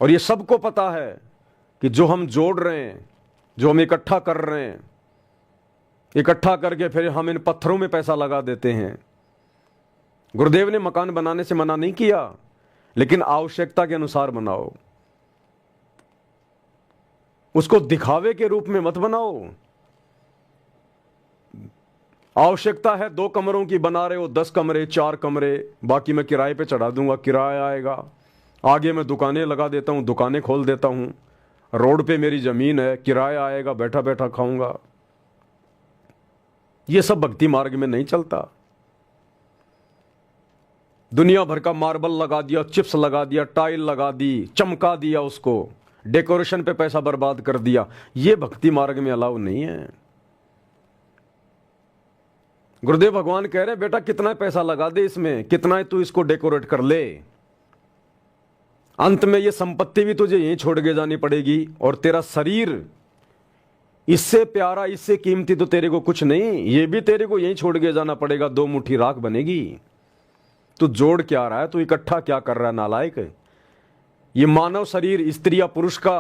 और ये सबको पता है कि जो हम जोड़ रहे हैं, जो हम इकट्ठा कर रहे हैं, इकट्ठा करके फिर हम इन पत्थरों में पैसा लगा देते हैं। गुरुदेव ने मकान बनाने से मना नहीं किया, लेकिन आवश्यकता के अनुसार बनाओ, उसको दिखावे के रूप में मत बनाओ। आवश्यकता है 2 कमरों की, बना रहे हो 10 कमरे 4 कमरे, बाकी मैं किराए पे चढ़ा दूंगा, किराया आएगा। आगे मैं दुकानें लगा देता हूं, दुकानें खोल देता हूं, रोड पे मेरी जमीन है, किराया आएगा, बैठा बैठा खाऊंगा। ये सब भक्ति मार्ग में नहीं चलता। दुनिया भर का मार्बल लगा दिया, चिप्स लगा दिया, टाइल लगा दी, चमका दिया, उसको डेकोरेशन पे पैसा बर्बाद कर दिया, ये भक्ति मार्ग में अलाउ नहीं है। गुरुदेव भगवान कह रहे बेटा कितना पैसा लगा दे इसमें, कितना है तू इसको डेकोरेट कर ले, अंत में ये संपत्ति भी तुझे यहीं छोड़ के जानी पड़ेगी। और तेरा शरीर इससे प्यारा, इससे कीमती तो तेरे को कुछ नहीं, ये भी तेरे को यहीं छोड़ के जाना पड़ेगा, 2 मुट्ठी राख बनेगी। तू जोड़ क्या रहा है, तू इकट्ठा क्या कर रहा है नालायक। ये मानव शरीर स्त्री या पुरुष का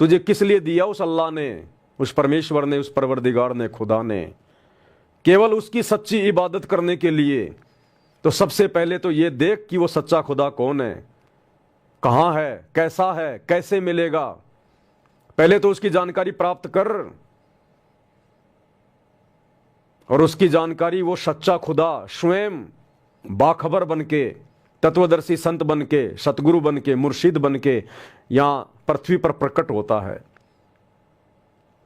तुझे किस लिए दिया उस अल्लाह ने, उस परमेश्वर ने, उस परवरदिगार ने, खुदा ने, केवल उसकी सच्ची इबादत करने के लिए। तो सबसे पहले तो ये देख कि वो सच्चा खुदा कौन है, कहां है, कैसा है, कैसे मिलेगा। पहले तो उसकी जानकारी प्राप्त कर, और उसकी जानकारी वो सच्चा खुदा स्वयं बाखबर बनके, तत्वदर्शी संत बनके, सतगुरु बनके, मुर्शिद बनके यहां पृथ्वी पर प्रकट होता है।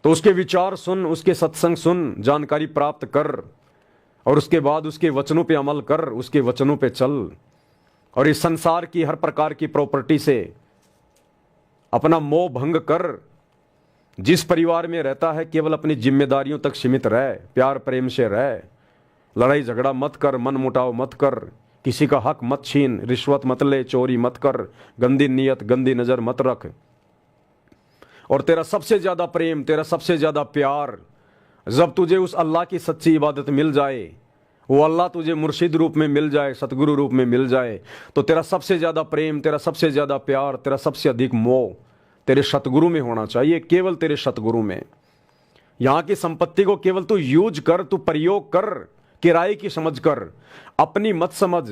तो उसके विचार सुन, उसके सत्संग सुन, जानकारी प्राप्त कर, और उसके बाद उसके वचनों पे अमल कर, उसके वचनों पे चल। और इस संसार की हर प्रकार की प्रॉपर्टी से अपना मोह भंग कर। जिस परिवार में रहता है केवल अपनी जिम्मेदारियों तक सीमित रह, प्यार प्रेम से रह, लड़ाई झगड़ा मत कर, मन मुटाव मत कर, किसी का हक मत छीन, रिश्वत मत ले, चोरी मत कर, गंदी नीयत गंदी नजर मत रख। और तेरा सबसे ज्यादा प्रेम, तेरा सबसे ज्यादा प्यार जब तुझे उस अल्लाह की सच्ची इबादत मिल जाए, वो अल्लाह तुझे मुर्शिद रूप में मिल जाए, सतगुरु रूप में मिल जाए, तो तेरा सबसे ज्यादा प्रेम, तेरा सबसे ज्यादा प्यार, तेरा सबसे अधिक मोह तेरे सतगुरु में होना चाहिए, केवल तेरे सतगुरु में। यहां की संपत्ति को केवल तू यूज कर, तू प्रयोग कर, किराए की समझ कर, अपनी मत समझ।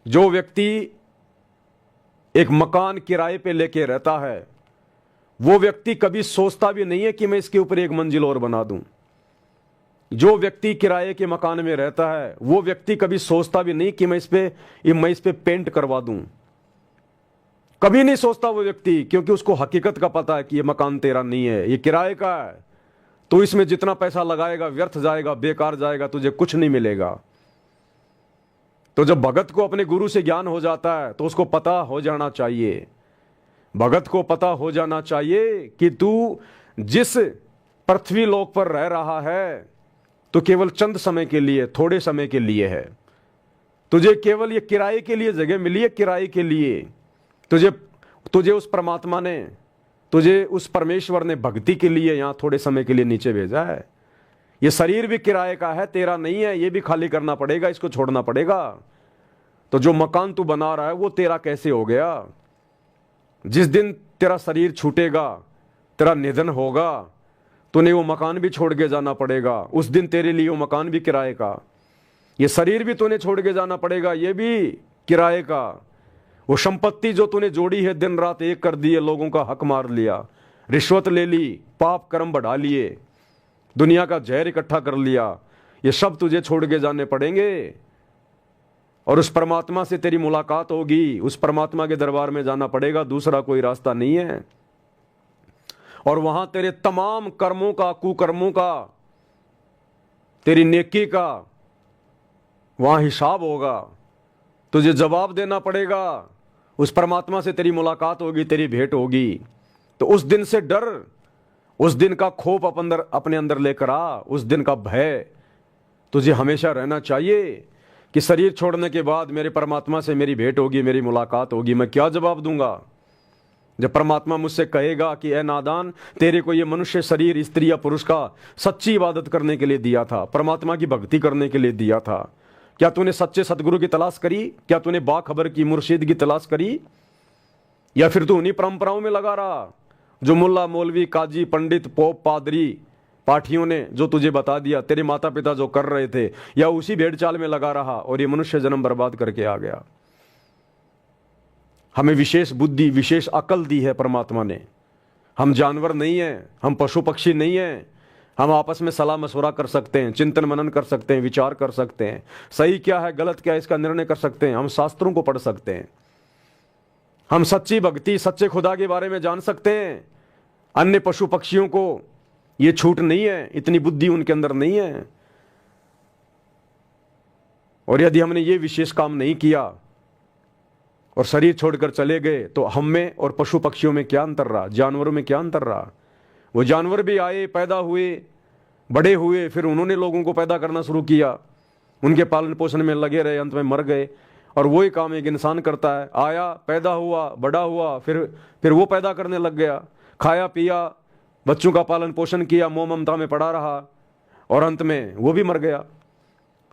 जो व्यक्ति एक मकान किराए पे लेके रहता है, वो व्यक्ति कभी सोचता भी नहीं है कि मैं इसके ऊपर 1 मंजिल और बना दूं। जो व्यक्ति किराए के मकान में रहता है, वो व्यक्ति कभी सोचता भी नहीं कि मैं इस पे पेंट करवा दूं। कभी नहीं सोचता वो व्यक्ति, क्योंकि उसको हकीकत का पता है कि ये मकान तेरा नहीं है, ये किराए का है। तो इसमें जितना पैसा लगाएगा व्यर्थ जाएगा, बेकार जाएगा, तुझे कुछ नहीं मिलेगा। तो जब भगत को अपने गुरु से ज्ञान हो जाता है तो उसको पता हो जाना चाहिए, भगत को पता हो जाना चाहिए कि तू जिस पृथ्वी लोक पर रह रहा है तो केवल चंद समय के लिए, थोड़े समय के लिए है। तुझे केवल ये किराए के लिए जगह मिली है, किराए के लिए। तुझे उस परमात्मा ने, तुझे उस परमेश्वर ने भक्ति के लिए यहां थोड़े समय के लिए नीचे भेजा है। ये शरीर भी किराए का है, तेरा नहीं है, ये भी खाली करना पड़ेगा, इसको छोड़ना पड़ेगा। तो जो मकान तू बना रहा है वो तेरा कैसे हो गया? जिस दिन तेरा शरीर छूटेगा, तेरा निधन होगा, तूने वो मकान भी छोड़ के जाना पड़ेगा। उस दिन तेरे लिए वो मकान भी किराए का, ये शरीर भी तूने छोड़ के जाना पड़ेगा, ये भी किराए का। वो संपत्ति जो तूने जोड़ी है, दिन रात एक कर दिए, लोगों का हक मार लिया, रिश्वत ले ली, पाप कर्म बढ़ा लिए, दुनिया का जहर इकट्ठा कर लिया, ये सब तुझे छोड़ के जाने पड़ेंगे। और उस परमात्मा से तेरी मुलाकात होगी, उस परमात्मा के दरबार में जाना पड़ेगा, दूसरा कोई रास्ता नहीं है। और वहां तेरे तमाम कर्मों का, कुकर्मों का, तेरी नेकी का वहां हिसाब होगा, तुझे जवाब देना पड़ेगा। उस परमात्मा से तेरी मुलाकात होगी, तेरी भेंट होगी। तो उस दिन से डर, उस दिन का खौफ अपने अंदर लेकर आ, उस दिन का भय तुझे हमेशा रहना चाहिए कि शरीर छोड़ने के बाद मेरे परमात्मा से मेरी भेंट होगी, मेरी मुलाकात होगी, मैं क्या जवाब दूंगा? जब परमात्मा मुझसे कहेगा कि ए नादान, तेरे को ये मनुष्य शरीर स्त्री या पुरुष का सच्ची इबादत करने के लिए दिया था, परमात्मा की भक्ति करने के लिए दिया था, क्या तूने सच्चे सतगुरु की तलाश करी? क्या तूने बाखबर की मुर्शिद की तलाश करी? या फिर तू उन्हीं परंपराओं में लगा रहा जो मुल्ला मौलवी काजी पंडित पोप पादरी पाठियों ने जो तुझे बता दिया, तेरे माता पिता जो कर रहे थे, या उसी भेड़ चाल में लगा रहा और ये मनुष्य जन्म बर्बाद करके आ गया? हमें विशेष बुद्धि विशेष अकल दी है परमात्मा ने। हम जानवर नहीं हैं, हम पशु पक्षी नहीं हैं। हम आपस में सलाह मशवरा कर सकते हैं, चिंतन मनन कर सकते हैं, विचार कर सकते हैं, सही क्या है गलत क्या है इसका निर्णय कर सकते हैं। हम शास्त्रों को पढ़ सकते हैं, हम सच्ची भक्ति सच्चे खुदा के बारे में जान सकते हैं। अन्य पशु पक्षियों को ये छूट नहीं है, इतनी बुद्धि उनके अंदर नहीं है। और यदि हमने ये विशेष काम नहीं किया और शरीर छोड़कर चले गए तो हम में और पशु पक्षियों में क्या अंतर रहा, जानवरों में क्या अंतर रहा? वो जानवर भी आए, पैदा हुए, बड़े हुए, फिर उन्होंने लोगों को पैदा करना शुरू किया, उनके पालन पोषण में लगे रहे, अंत में मर गए। और वही काम एक इंसान करता है, आया, पैदा हुआ, बड़ा हुआ, फिर वो पैदा करने लग गया, खाया पिया, बच्चों का पालन पोषण किया, मोह ममता में पड़ा रहा और अंत में वो भी मर गया।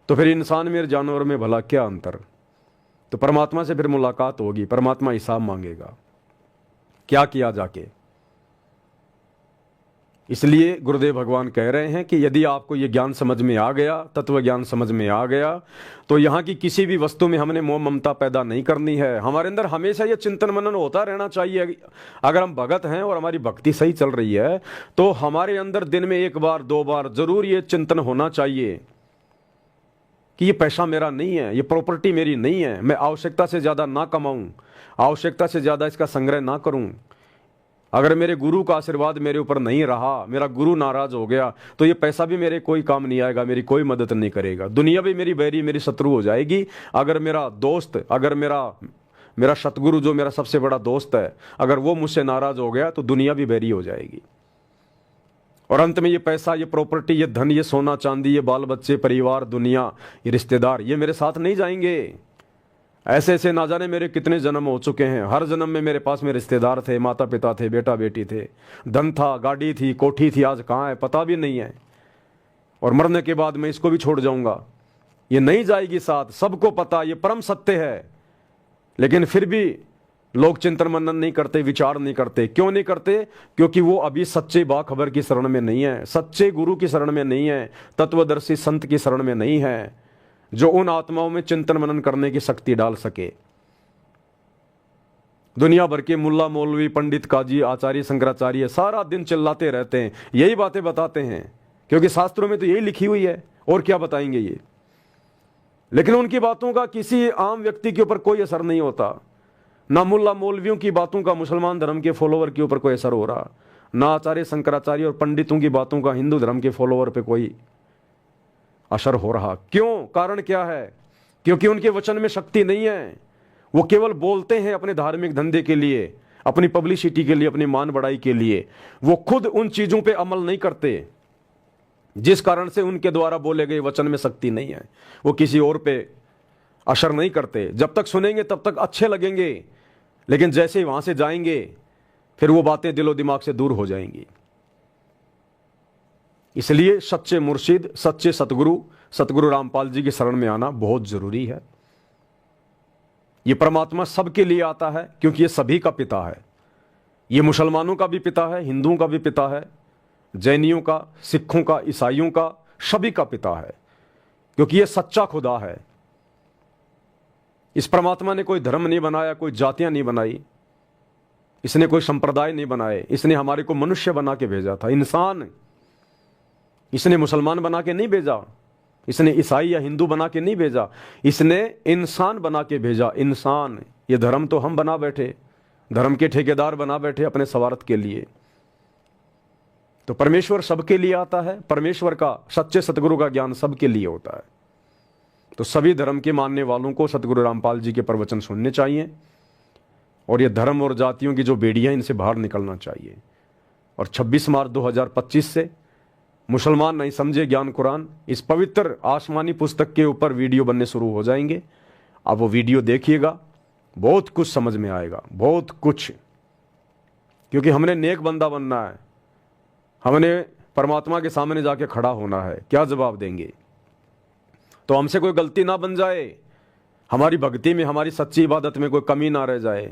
तो फिर इंसान में और जानवर में भला क्या अंतर? तो परमात्मा से फिर मुलाकात होगी, परमात्मा हिसाब मांगेगा क्या किया जाके। इसलिए गुरुदेव भगवान कह रहे हैं कि यदि आपको ये ज्ञान समझ में आ गया, तत्व ज्ञान समझ में आ गया, तो यहाँ की किसी भी वस्तु में हमने मोह ममता पैदा नहीं करनी है। हमारे अंदर हमेशा ये चिंतन मनन होता रहना चाहिए। अगर हम भगत हैं और हमारी भक्ति सही चल रही है तो हमारे अंदर दिन में 1 बार 2 बार जरूर ये चिंतन होना चाहिए कि ये पैसा मेरा नहीं है, ये प्रॉपर्टी मेरी नहीं है, मैं आवश्यकता से ज़्यादा ना कमाऊं, आवश्यकता से ज़्यादा इसका संग्रह ना करूं। अगर मेरे गुरु का आशीर्वाद मेरे ऊपर नहीं रहा, मेरा गुरु नाराज हो गया, तो ये पैसा भी मेरे कोई काम नहीं आएगा, मेरी कोई मदद नहीं करेगा। दुनिया भी मेरी बैरी, मेरी शत्रु हो जाएगी। अगर मेरा दोस्त, अगर मेरा सतगुरु जो मेरा सबसे बड़ा दोस्त है, अगर वो मुझसे नाराज हो गया तो दुनिया भी बैरी हो जाएगी। और अंत में ये पैसा, ये प्रॉपर्टी, ये धन, ये सोना चांदी, ये बाल बच्चे, परिवार, दुनिया, ये रिश्तेदार, ये मेरे साथ नहीं जाएंगे। ऐसे ऐसे ना जाने मेरे कितने जन्म हो चुके हैं। हर जन्म में मेरे पास में रिश्तेदार थे, माता पिता थे, बेटा बेटी थे, धन था, गाड़ी थी, कोठी थी, आज कहाँ है पता भी नहीं है। और मरने के बाद मैं इसको भी छोड़ जाऊंगा, ये नहीं जाएगी साथ, सबको पता, ये परम सत्य है। लेकिन फिर भी लोग चिंतन मनन नहीं करते, विचार नहीं करते। क्यों नहीं करते? क्योंकि वो अभी सच्चे बाखबर की शरण में नहीं है, सच्चे गुरु की शरण में नहीं है, तत्वदर्शी संत की शरण में नहीं है, जो उन आत्माओं में चिंतन मनन करने की शक्ति डाल सके। दुनिया भर के मुल्ला मौलवी पंडित काजी आचार्य शंकराचार्य सारा दिन चिल्लाते रहते हैं, यही बातें बताते हैं, क्योंकि शास्त्रों में तो यही लिखी हुई है, और क्या बताएंगे ये। लेकिन उनकी बातों का किसी आम व्यक्ति के ऊपर कोई असर नहीं होता। ना मुल्ला मौलवियों की बातों का मुसलमान धर्म के फॉलोवर के ऊपर कोई असर हो रहा, ना आचार्य शंकराचार्य और पंडितों की बातों का हिंदू धर्म के फॉलोवर पे कोई असर हो रहा। क्यों? कारण क्या है? क्योंकि उनके वचन में शक्ति नहीं है। वो केवल बोलते हैं अपने धार्मिक धंधे के लिए, अपनी पब्लिसिटी के लिए, अपनी मान बढ़ाई के लिए। वो खुद उन चीजों पे अमल नहीं करते, जिस कारण से उनके द्वारा बोले गए वचन में शक्ति नहीं है। वो किसी और पे असर नहीं करते। जब तक सुनेंगे तब तक अच्छे लगेंगे, लेकिन जैसे ही वहां से जाएंगे फिर वो बातें दिलो दिमाग से दूर हो जाएंगी। इसलिए सच्चे मुर्शिद, सच्चे सतगुरु रामपाल जी की शरण में आना बहुत जरूरी है। ये परमात्मा सबके लिए आता है, क्योंकि ये सभी का पिता है। ये मुसलमानों का भी पिता है, हिंदुओं का भी पिता है, जैनियों का, सिखों का, ईसाइयों का, सभी का पिता है, क्योंकि ये सच्चा खुदा है। इस परमात्मा ने कोई धर्म नहीं बनाया, कोई जातियां नहीं बनाई, इसने कोई संप्रदाय नहीं बनाए। इसने हमारे को मनुष्य बना के भेजा था, इंसान। इसने मुसलमान बना के नहीं भेजा, इसने ईसाई या हिंदू बना के नहीं भेजा, इसने इंसान बना के भेजा। इंसान, ये धर्म तो हम बना बैठे, धर्म के ठेकेदार बना बैठे अपने स्वार्थ के लिए। तो परमेश्वर सबके लिए आता है। परमेश्वर का, सच्चे सतगुरु का ज्ञान सबके लिए होता है। तो सभी धर्म के मानने वालों को सतगुरु रामपाल जी के प्रवचन सुनने चाहिए, और ये धर्म और जातियों की जो बेड़ियां, इनसे बाहर निकलना चाहिए। और 26 मार्च 2025 से मुसलमान नहीं समझे ज्ञान कुरान, इस पवित्र आसमानी पुस्तक के ऊपर वीडियो बनने शुरू हो जाएंगे। आप वो वीडियो देखिएगा, बहुत कुछ समझ में आएगा, बहुत कुछ। क्योंकि हमने नेक बंदा बनना है, हमने परमात्मा के सामने जाके खड़ा होना है। क्या जवाब देंगे? तो हमसे कोई गलती ना बन जाए, हमारी भक्ति में, हमारी सच्ची इबादत में कोई कमी ना रह जाए।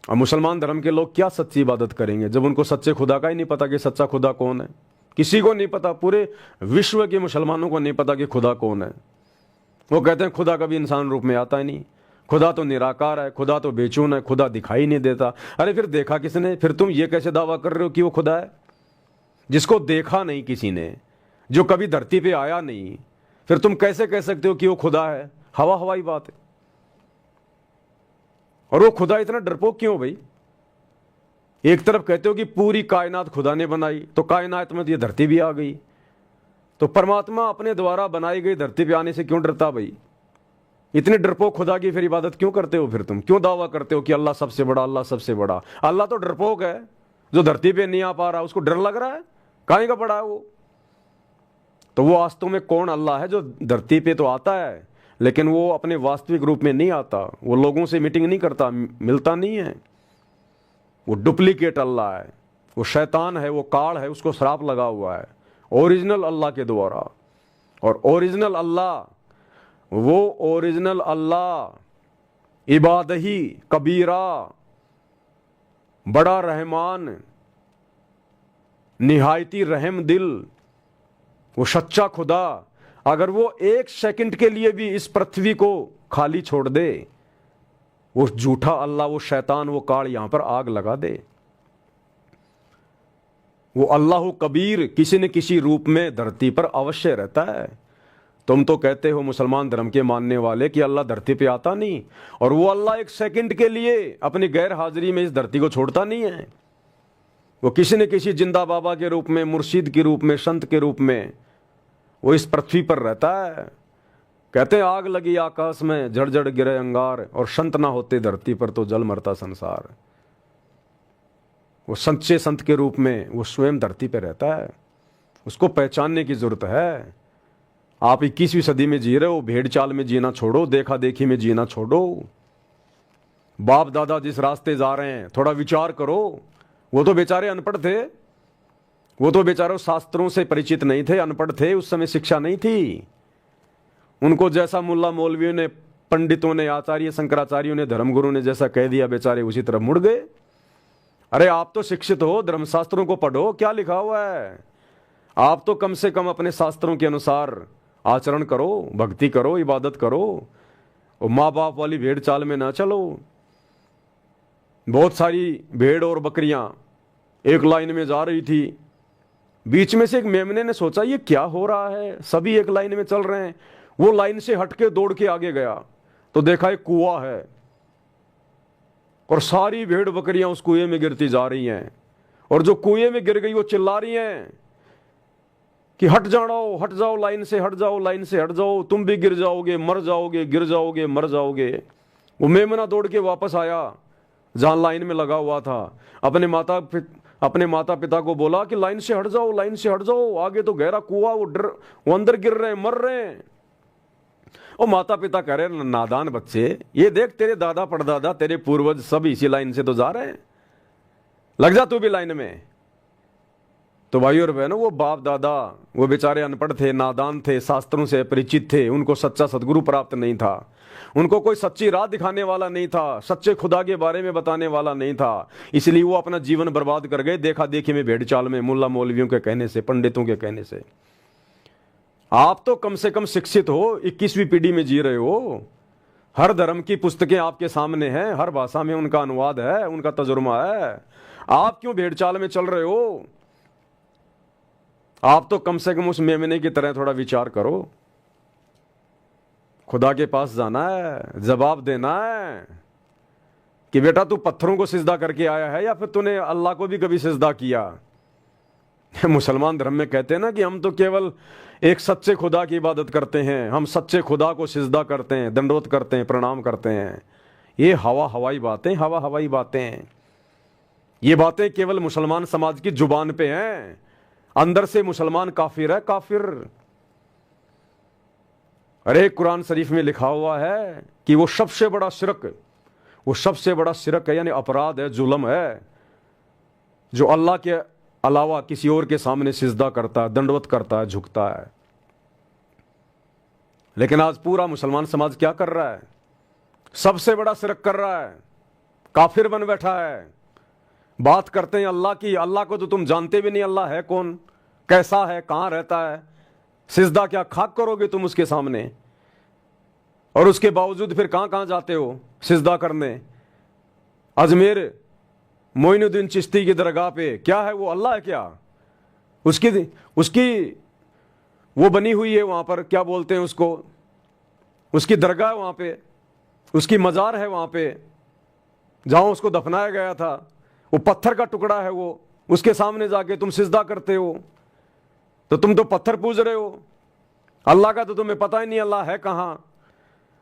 और मुसलमान धर्म के लोग क्या सच्ची इबादत करेंगे जब उनको सच्चे खुदा का ही नहीं पता कि सच्चा खुदा कौन है? किसी को नहीं पता, पूरे विश्व के मुसलमानों को नहीं पता कि खुदा कौन है। वो कहते हैं खुदा कभी इंसान रूप में आता ही नहीं, खुदा तो निराकार है, खुदा तो बेचून है, खुदा दिखाई नहीं देता। अरे फिर देखा किसने? फिर तुम ये कैसे दावा कर रहे हो कि वो खुदा है जिसको देखा नहीं किसी ने, जो कभी धरती पे आया नहीं? फिर तुम कैसे कह सकते हो कि वो खुदा है? हवा हवाई बात है। और वो खुदा इतना डरपोक क्यों भाई? एक तरफ कहते हो कि पूरी कायनात खुदा ने बनाई, तो कायनात में ये धरती भी आ गई, तो परमात्मा अपने द्वारा बनाई गई धरती पे आने से क्यों डरता भाई? इतने डरपोक खुदा की फिर इबादत क्यों करते हो? फिर तुम क्यों दावा करते हो कि अल्लाह सबसे बड़ा, अल्लाह सबसे बड़ा? अल्लाह तो डरपोक है, जो धरती पे नहीं आ पा रहा उसको डर लग रहा है, काहे का पड़ा है वो? तो वो वास्तव में कौन अल्लाह है जो धरती पे तो आता है लेकिन वो अपने वास्तविक रूप में नहीं आता, वो लोगों से मीटिंग नहीं करता, मिलता नहीं है, वो डुप्लीकेट अल्लाह है, वो शैतान है, वो काल है, उसको श्राप लगा हुआ है ओरिजिनल अल्लाह के द्वारा। और ओरिजिनल अल्लाह, वो ओरिजिनल अल्लाह इबादही कबीरा, बड़ा रहमान, निहायती रहम दिल, वो सच्चा खुदा, अगर वो एक सेकंड के लिए भी इस पृथ्वी को खाली छोड़ दे, वो झूठा अल्लाह, वो शैतान, वो काल यहां पर आग लगा दे। वो अल्लाह कबीर किसी न किसी रूप में धरती पर अवश्य रहता है। तुम तो कहते हो मुसलमान धर्म के मानने वाले कि अल्लाह धरती पे आता नहीं, और वो अल्लाह एक सेकंड के लिए अपनी गैर हाजिरी में इस धरती को छोड़ता नहीं है। वो किसी न किसी जिंदा बाबा के रूप में, मुर्शिद के रूप में, संत के रूप में वो इस पृथ्वी पर रहता है। कहते हैं आग लगी आकाश में, झड़झड़ गिरे अंगार, और संत ना होते धरती पर तो जल मरता संसार। वो सच्चे संत के रूप में वो स्वयं धरती पर रहता है, उसको पहचानने की जरूरत है। आप 21वीं सदी में जी रहे हो, भेड़ चाल में जीना छोड़ो, देखा देखी में जीना छोड़ो। बाप दादा जिस रास्ते जा रहे हैं थोड़ा विचार करो। वो तो बेचारे अनपढ़ थे, वो तो बेचारे शास्त्रों से परिचित नहीं थे, अनपढ़ थे, उस समय शिक्षा नहीं थी। उनको जैसा मुल्ला मौलवियों ने, पंडितों ने, आचार्य शंकराचार्यों ने, धर्मगुरु ने जैसा कह दिया, बेचारे उसी तरफ मुड़ गए। अरे आप तो शिक्षित हो, धर्मशास्त्रों को पढ़ो, क्या लिखा हुआ है। आप तो कम से कम अपने शास्त्रों के अनुसार आचरण करो, भक्ति करो, इबादत करो, और माँ बाप वाली भेड़ चाल में ना चलो। बहुत सारी भेड़ और बकरियां एक लाइन में जा रही थी, बीच में से एक मेमने ने सोचा ये क्या हो रहा है, सभी एक लाइन में चल रहे हैं। वो लाइन से हटके दौड़ के आगे गया तो देखा एक कुआं है, और सारी भेड़ बकरियां उस कुएं में गिरती जा रही हैं, और जो कुएं में गिर गई वो चिल्ला रही हैं कि हट जाओ, हट जाओ, लाइन से हट जाओ, लाइन से हट जाओ, तुम भी गिर जाओगे, मर जाओगे, गिर जाओगे, मर जाओगे। वो मेमना दौड़ के वापस आया जहां लाइन में लगा हुआ था, अपने माता पिता को बोला कि लाइन से हट जाओ, लाइन से हट जाओ, आगे तो गहरा कुआं, वो अंदर गिर रहे हैं, मर रहे हैं। और माता पिता कह रहे नादान बच्चे, ये देख तेरे दादा परदादा, तेरे पूर्वज सब इसी लाइन से तो जा रहे हैं, लग जा तू भी लाइन में। तो भाई और बहनों, वो बाप दादा वो बेचारे अनपढ़ थे, नादान थे, शास्त्रों से परिचित थे, उनको सच्चा सदगुरु प्राप्त नहीं था, उनको कोई सच्ची राह दिखाने वाला नहीं था, सच्चे खुदा के बारे में बताने वाला नहीं था, इसलिए वो अपना जीवन बर्बाद कर गए देखा देखी में, भेड़ चाल में, मुल्ला मौलवियों के कहने से, पंडितों के कहने से। आप तो कम से कम शिक्षित हो, 21वीं पीढ़ी में जी रहे हो, हर धर्म की पुस्तकें आपके सामने हैं, हर भाषा में उनका अनुवाद है, उनका तजुर्मा है। आप क्यों भेड़ चाल में चल रहे हो? आप तो कम से कम उस मेमने की तरह थोड़ा विचार करो। खुदा के पास जाना है, जवाब देना है कि बेटा तू पत्थरों को सिजदा करके आया है या फिर तूने अल्लाह को भी कभी सिजदा किया। मुसलमान धर्म में कहते हैं ना कि हम तो केवल एक सच्चे खुदा की इबादत करते हैं, हम सच्चे खुदा को सिजदा करते हैं, दंडवत करते हैं, प्रणाम करते हैं। ये हवाई बातें, हवाई बातें, ये बातें केवल मुसलमान समाज की जुबान पे हैं, अंदर से मुसलमान काफिर है, काफिर। अरे कुरान शरीफ में लिखा हुआ है कि वो सबसे बड़ा शिरक, वो सबसे बड़ा शिरक है, यानी अपराध है, जुल्म है, जो अल्लाह के अलावा किसी और के सामने सिजदा करता है, दंडवत करता है, झुकता है। लेकिन आज पूरा मुसलमान समाज क्या कर रहा है? सबसे बड़ा शिरक कर रहा है, काफिर बन बैठा है। बात करते हैं अल्लाह की, अल्लाह को तो तुम जानते भी नहीं, अल्लाह है कौन, कैसा है, कहां रहता है, सिजदा क्या खाक करोगे तुम उसके सामने? और उसके बावजूद फिर कहां कहां जाते हो सिजदा करने? अजमेर मोइनुद्दीन चिश्ती की दरगाह पे क्या है? वो अल्लाह है क्या? उसकी वो बनी हुई है वहां पर, क्या बोलते हैं उसको, उसकी दरगाह है वहां पे, उसकी मजार है वहां पे जहां उसको दफनाया गया था, वो पत्थर का टुकड़ा है वो, उसके सामने जाके तुम सिजदा करते हो। तो तुम तो पत्थर पूज रहे हो, अल्लाह का तो तुम्हें पता ही नहीं अल्लाह है कहां।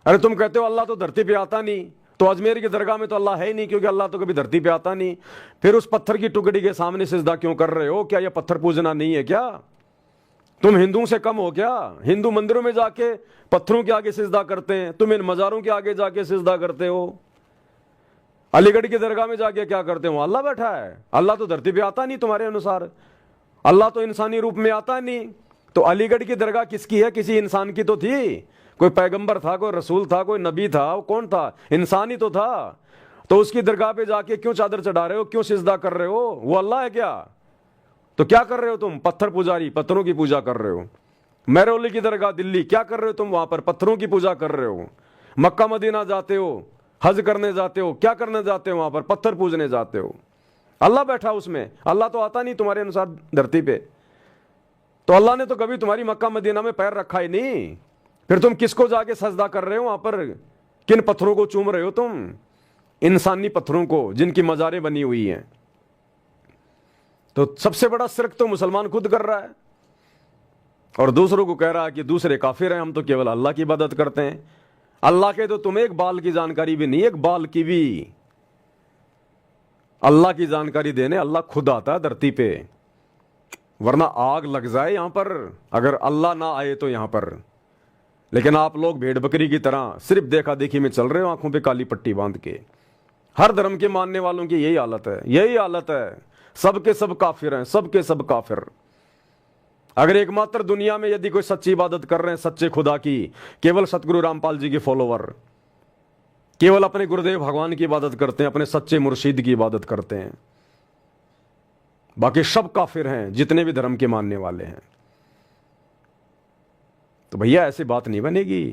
अरे तुम कहते हो अल्लाह तो धरती पे आता नहीं, तो अजमेर की दरगाह में तो अल्लाह है ही नहीं, क्योंकि अल्लाह तो कभी धरती पे आता नहीं। फिर उस पत्थर की टुकड़ी के सामने सिजदा क्यों कर रहे हो? क्या यह पत्थर पूजना नहीं है क्या? तुम हिंदुओं से कम हो क्या? हिंदू मंदिरों में जाके पत्थरों के आगे सिजदा करते हैं, तुम इन मजारों के आगे जाके सिजदा करते हो। अलीगढ़ की दरगाह में जाके क्या करते हो? अल्लाह बैठा है, अल्लाह तो धरती पे आता नहीं तुम्हारे अनुसार, अल्लाह तो इंसानी रूप में आता नहीं। तो अलीगढ़ की दरगाह किसकी है? किसी इंसान की तो थी, कोई पैगंबर था, कोई रसूल था, कोई नबी था, वो कौन था? इंसान ही तो था। तो उसकी दरगाह पे जाके क्यों चादर चढ़ा रहे हो, क्यों सिजदा कर रहे हो? वो अल्लाह है क्या? तो क्या कर रहे हो तुम? पत्थर पुजारी, पत्थरों की पूजा कर रहे हो। महरौली की दरगाह दिल्ली, क्या कर रहे हो तुम? वहां पर पत्थरों की पूजा कर रहे हो। मक्का मदीना जाते हो, हज करने जाते हो, क्या करने जाते हो? वहां पर पत्थर पूजने जाते हो। अल्लाह बैठा उसमें, अल्लाह तो आता नहीं तुम्हारे अनुसार धरती पे। तो अल्लाह ने तो कभी तुम्हारी मक्का मदीना में पैर रखा ही नहीं, फिर तुम किसको जाके सजदा कर रहे हो वहां पर? किन पत्थरों को चूम रहे हो तुम? इंसानी पत्थरों को, जिनकी मजारें बनी हुई हैं। तो सबसे बड़ा शिरक तो मुसलमान खुद कर रहा है और दूसरों को कह रहा है कि दूसरे काफिर हैं, हम तो केवल अल्लाह की इबादत करते हैं। अल्लाह के तो तुम्हें एक बाल की जानकारी भी नहीं, एक बाल की भी। अल्लाह की जानकारी देने अल्लाह खुद आता है धरती पे, वरना आग लग जाए यहां पर अगर अल्लाह ना आए तो यहां पर। लेकिन आप लोग भेड़ बकरी की तरह सिर्फ देखा देखी में चल रहे हो, आंखों पे काली पट्टी बांध के। हर धर्म के मानने वालों की यही हालत है, यही हालत है। सबके सब काफिर हैं, सबके सब काफिर। अगर एकमात्र दुनिया में यदि कोई सच्ची इबादत कर रहे हैं सच्चे खुदा की, केवल सतगुरु रामपाल जी के फॉलोवर, केवल अपने गुरुदेव भगवान की इबादत करते हैं, अपने सच्चे मुर्शीद की इबादत करते हैं, बाकी सब काफिर हैं जितने भी धर्म के मानने वाले हैं। तो भैया ऐसी बात नहीं बनेगी।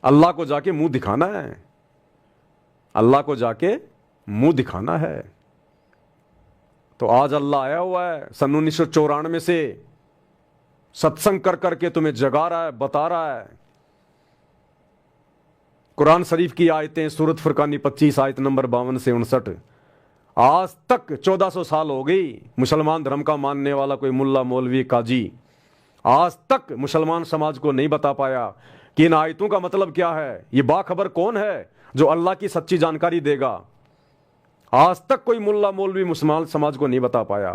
अल्लाह को जाके मुंह दिखाना है, अल्लाह को जाके मुंह दिखाना है। तो आज अल्लाह आया हुआ है सन 1994 से, सत्संग कर करके तुम्हें जगा रहा है, बता रहा है। कुरान शरीफ की आयतें, सूरत फुरकानी 25 आयत नंबर 52 से 59। आज तक 1400 साल हो गई मुसलमान धर्म का मानने वाला कोई मुल्ला मौलवी काजी आज तक मुसलमान समाज को नहीं बता पाया कि इन आयतों का मतलब क्या है। ये बाखबर कौन है जो अल्लाह की सच्ची जानकारी देगा? आज तक कोई मुल्ला मौलवी मुसलमान समाज को नहीं बता पाया।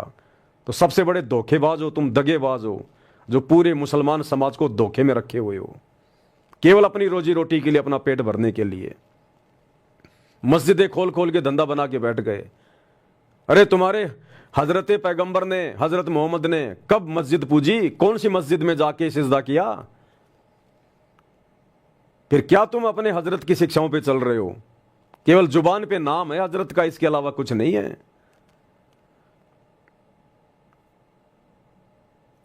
तो सबसे बड़े धोखेबाज हो तुम, दगेबाज हो, जो पूरे मुसलमान समाज को धोखे में रखे हुए हो, केवल अपनी रोजी रोटी के लिए, अपना पेट भरने के लिए। मस्जिदें खोल खोल के धंधा बना के बैठ गए। अरे तुम्हारे हजरत पैगंबर ने, हजरत मोहम्मद ने कब मस्जिद पूजी? कौन सी मस्जिद में जाके सिजदा किया? फिर क्या तुम अपने हजरत की शिक्षाओं पे चल रहे हो? केवल जुबान पे नाम है हजरत का, इसके अलावा कुछ नहीं है।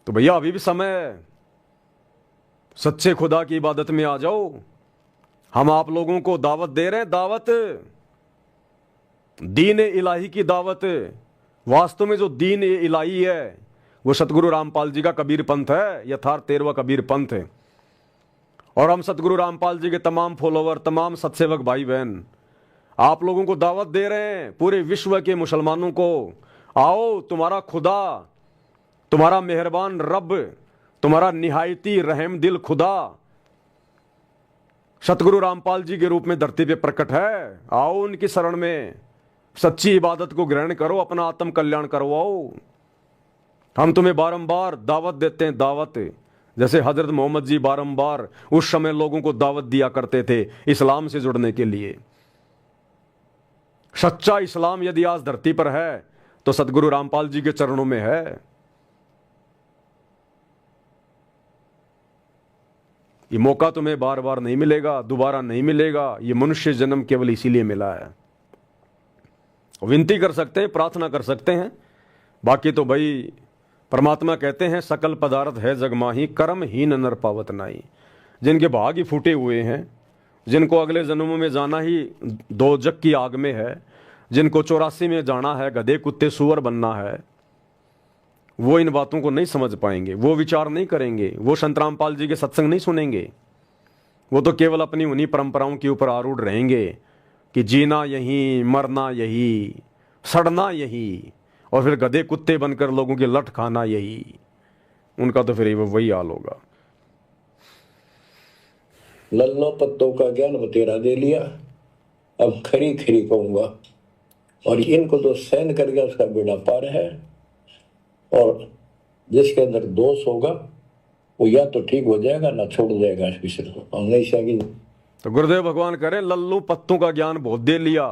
तो भैया अभी भी समय है, सच्चे खुदा की इबादत में आ जाओ। हम आप लोगों को दावत दे रहे हैं, दावत, दीन इलाही की दावत। वास्तव में जो दीन इलाही है वो सतगुरु रामपाल जी का कबीर पंथ है, यथार्थ 13वां कबीर पंथ है। और हम सतगुरु रामपाल जी के तमाम फॉलोवर, तमाम सत्सेवक भाई बहन आप लोगों को दावत दे रहे हैं, पूरे विश्व के मुसलमानों को, आओ तुम्हारा खुदा, तुम्हारा मेहरबान रब, तुम्हारा निहायती रहम दिल खुदा सतगुरु रामपाल जी के रूप में धरती पे प्रकट है। आओ उनकी शरण में, सच्ची इबादत को ग्रहण करो, अपना आत्म कल्याण करवाओ। हम तुम्हें बारंबार दावत देते हैं, दावत, जैसे हजरत मोहम्मद जी बारंबार उस समय लोगों को दावत दिया करते थे इस्लाम से जुड़ने के लिए। सच्चा इस्लाम यदि आज धरती पर है तो सदगुरु रामपाल जी के चरणों में है। ये मौका तुम्हें बार बार नहीं मिलेगा, दोबारा नहीं मिलेगा। ये मनुष्य जन्म केवल इसीलिए मिला है। विनती कर सकते हैं, प्रार्थना कर सकते हैं, बाकी तो भाई परमात्मा कहते हैं सकल पदार्थ है जगमाही, कर्म हीन नर पावत नाई। जिनके भाग ही फूटे हुए हैं, जिनको अगले जन्मों में जाना ही दो जग की आग में है, जिनको 84 में जाना है, गधे कुत्ते सुअर बनना है, वो इन बातों को नहीं समझ पाएंगे, वो विचार नहीं करेंगे, वो संत रामपाल जी के सत्संग नहीं सुनेंगे। वो तो केवल अपनी उन्हीं परंपराओं के ऊपर आरूढ़ रहेंगे कि जीना यही, मरना यही, सड़ना यही, और फिर गधे कुत्ते बनकर लोगों की लठ खाना यही। उनका तो फिर वही हाल होगा।
लल्लो पत्तों का ज्ञान बतेरा दे लिया, अब खरी खरी कहूंगा। और इनको तो सहन कर गया उसका बेड़ा पार है। और जिसके अंदर दोष होगा वो या तो ठीक हो जाएगा ना छोड़ जाएगा इस विषय को। हम नहीं चाहेंगे।
तो गुरुदेव भगवान करें लल्लू पत्तों का ज्ञान बहुत दे लिया,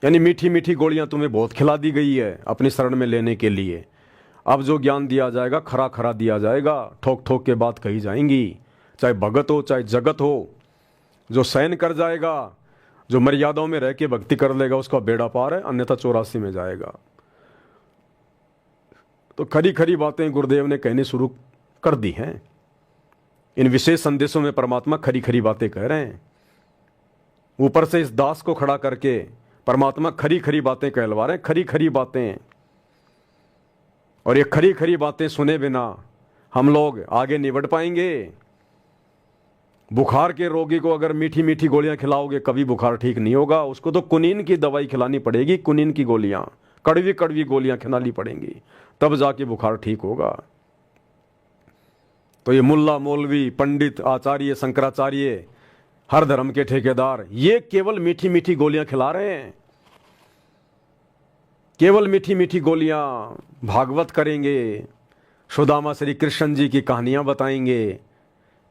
यानी मीठी मीठी गोलियां तुम्हें बहुत खिला दी गई है अपनी शरण में लेने के लिए। अब जो ज्ञान दिया जाएगा खरा खरा दिया जाएगा, ठोक ठोक के बात कही जाएंगी, चाहे भगत हो चाहे जगत हो। जो सहन कर जाएगा, जो मर्यादाओं में रह के भक्ति कर लेगा, उसका बेड़ा पार है, अन्यथा 84 में जाएगा। तो खरी खरी बातें गुरुदेव ने कहनी शुरू कर दी हैं। इन विशेष संदेशों में परमात्मा खरी खरी बातें कह रहे हैं। ऊपर से इस दास को खड़ा करके परमात्मा खरी खरी बातें कहलवा रहे हैं, खरी खरी बातें। और ये खरी खरी बातें सुने बिना हम लोग आगे नहीं बढ़ पाएंगे। बुखार के रोगी को अगर मीठी मीठी गोलियां खिलाओगे कभी बुखार ठीक नहीं होगा। उसको तो कुनीन की दवाई खिलानी पड़ेगी, कुनीन की गोलियां, कड़वी कड़वी गोलियां खिलानी पड़ेंगी, तब जाके बुखार ठीक होगा। तो ये मुल्ला मौलवी पंडित आचार्य शंकराचार्य हर धर्म के ठेकेदार ये केवल मीठी मीठी गोलियां खिला रहे हैं, केवल मीठी मीठी गोलियां। भागवत करेंगे, सुदामा श्री कृष्ण जी की कहानियां बताएंगे,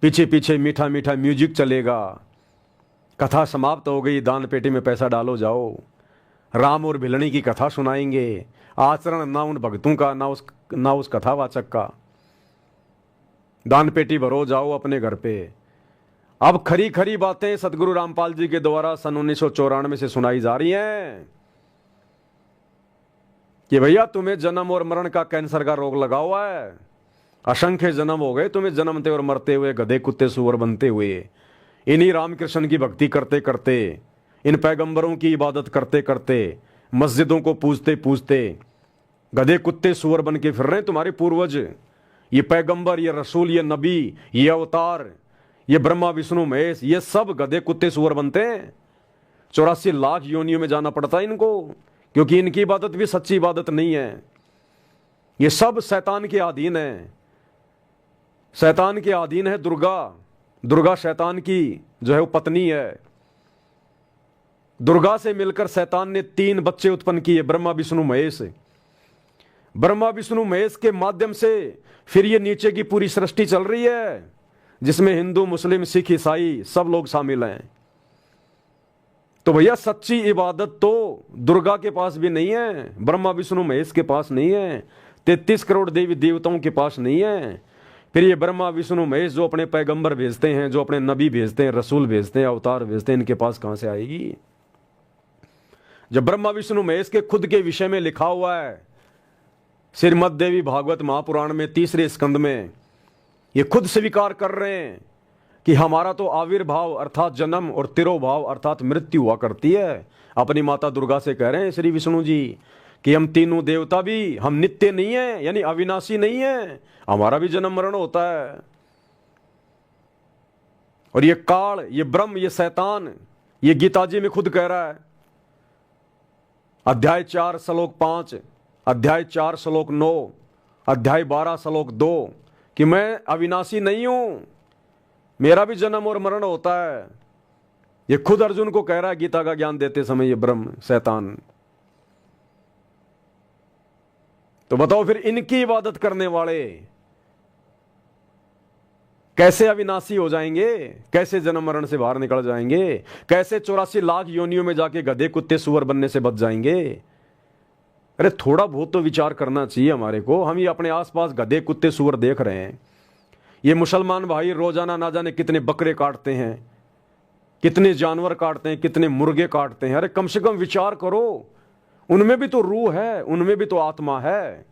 पीछे पीछे मीठा मीठा म्यूजिक चलेगा। कथा समाप्त हो गई, दान पेटी में पैसा डालो जाओ। राम और भिलनी की कथा सुनाएंगे, आचरण ना उन भक्तों का ना उस कथावाचक का। दान पेटी भरो जाओ अपने घर पे। अब खरी खरी बातें सदगुरु रामपाल जी के द्वारा सन 1994 से सुनाई जा रही हैं कि भैया तुम्हें जन्म और मरण का कैंसर का रोग लगा हुआ है। असंख्य जन्म हो गए तुम्हें जन्मते और मरते हुए, गधे कुत्ते सुअर बनते हुए। इन्हीं रामकृष्ण की भक्ति करते करते, इन पैगंबरों की इबादत करते करते, मस्जिदों को पूजते पूजते गधे कुत्ते सुअर बन के फिर रहे हैं तुम्हारे पूर्वज। ये पैगंबर, ये रसूल, ये नबी, ये अवतार, ये ब्रह्मा विष्णु महेश, ये सब गधे कुत्ते सुअर बनते हैं। 84 लाख योनियों में जाना पड़ता है इनको, क्योंकि इनकी इबादत भी सच्ची इबादत नहीं है। ये सब शैतान के अधीन है। शैतान के अधीन है दुर्गा। दुर्गा शैतान की जो है वो पत्नी है। दुर्गा से मिलकर शैतान ने 3 बच्चे उत्पन्न किए, ब्रह्मा विष्णु महेश। ब्रह्मा विष्णु महेश के माध्यम से फिर ये नीचे की पूरी सृष्टि चल रही है, जिसमें हिंदू मुस्लिम सिख ईसाई सब लोग शामिल हैं। तो भैया सच्ची इबादत तो दुर्गा के पास भी नहीं है, ब्रह्मा विष्णु महेश के पास नहीं है, 33 करोड़ देवी देवताओं के पास नहीं है। फिर ये ब्रह्मा विष्णु महेश जो अपने पैगंबर भेजते हैं, जो अपने नबी भेजते हैं, रसूल भेजते हैं, अवतार भेजते हैं, इनके पास कहां से आएगी? जब ब्रह्मा विष्णु महेश के खुद के विषय में लिखा हुआ है श्रीमद् देवी भागवत महापुराण में 3रे स्कंद में, ये खुद स्वीकार कर रहे हैं कि हमारा तो आविर्भाव अर्थात जन्म और तिरोभाव अर्थात मृत्यु हुआ करती है। अपनी माता दुर्गा से कह रहे हैं श्री विष्णु जी कि हम तीनों देवता भी हम नित्य नहीं है, यानी अविनाशी नहीं है, हमारा भी जन्म मरण होता है। और ये काल, ये ब्रह्म, ये शैतान, ये गीता जी में खुद कह रहा है, अध्याय 4 श्लोक 5, अध्याय 4 श्लोक 9, अध्याय 12 श्लोक 2 कि मैं अविनाशी नहीं हूं, मेरा भी जन्म और मरण होता है। ये खुद अर्जुन को कह रहा है गीता का ज्ञान देते समय ये ब्रह्म शैतान। तो बताओ फिर इनकी इबादत करने वाले कैसे अविनाशी हो जाएंगे, कैसे जन्म मरण से बाहर निकल जाएंगे, कैसे 84 लाख योनियों में जाके गधे कुत्ते सुअर बनने से बच जाएंगे। अरे थोड़ा बहुत तो विचार करना चाहिए हमारे को। हम ये अपने आसपास गधे कुत्ते सुअर देख रहे हैं। ये मुसलमान भाई रोजाना ना जाने कितने बकरे काटते हैं, कितने जानवर काटते हैं, कितने मुर्गे काटते हैं। अरे कम से कम विचार करो, उनमें भी तो रूह है, उनमें भी तो आत्मा है।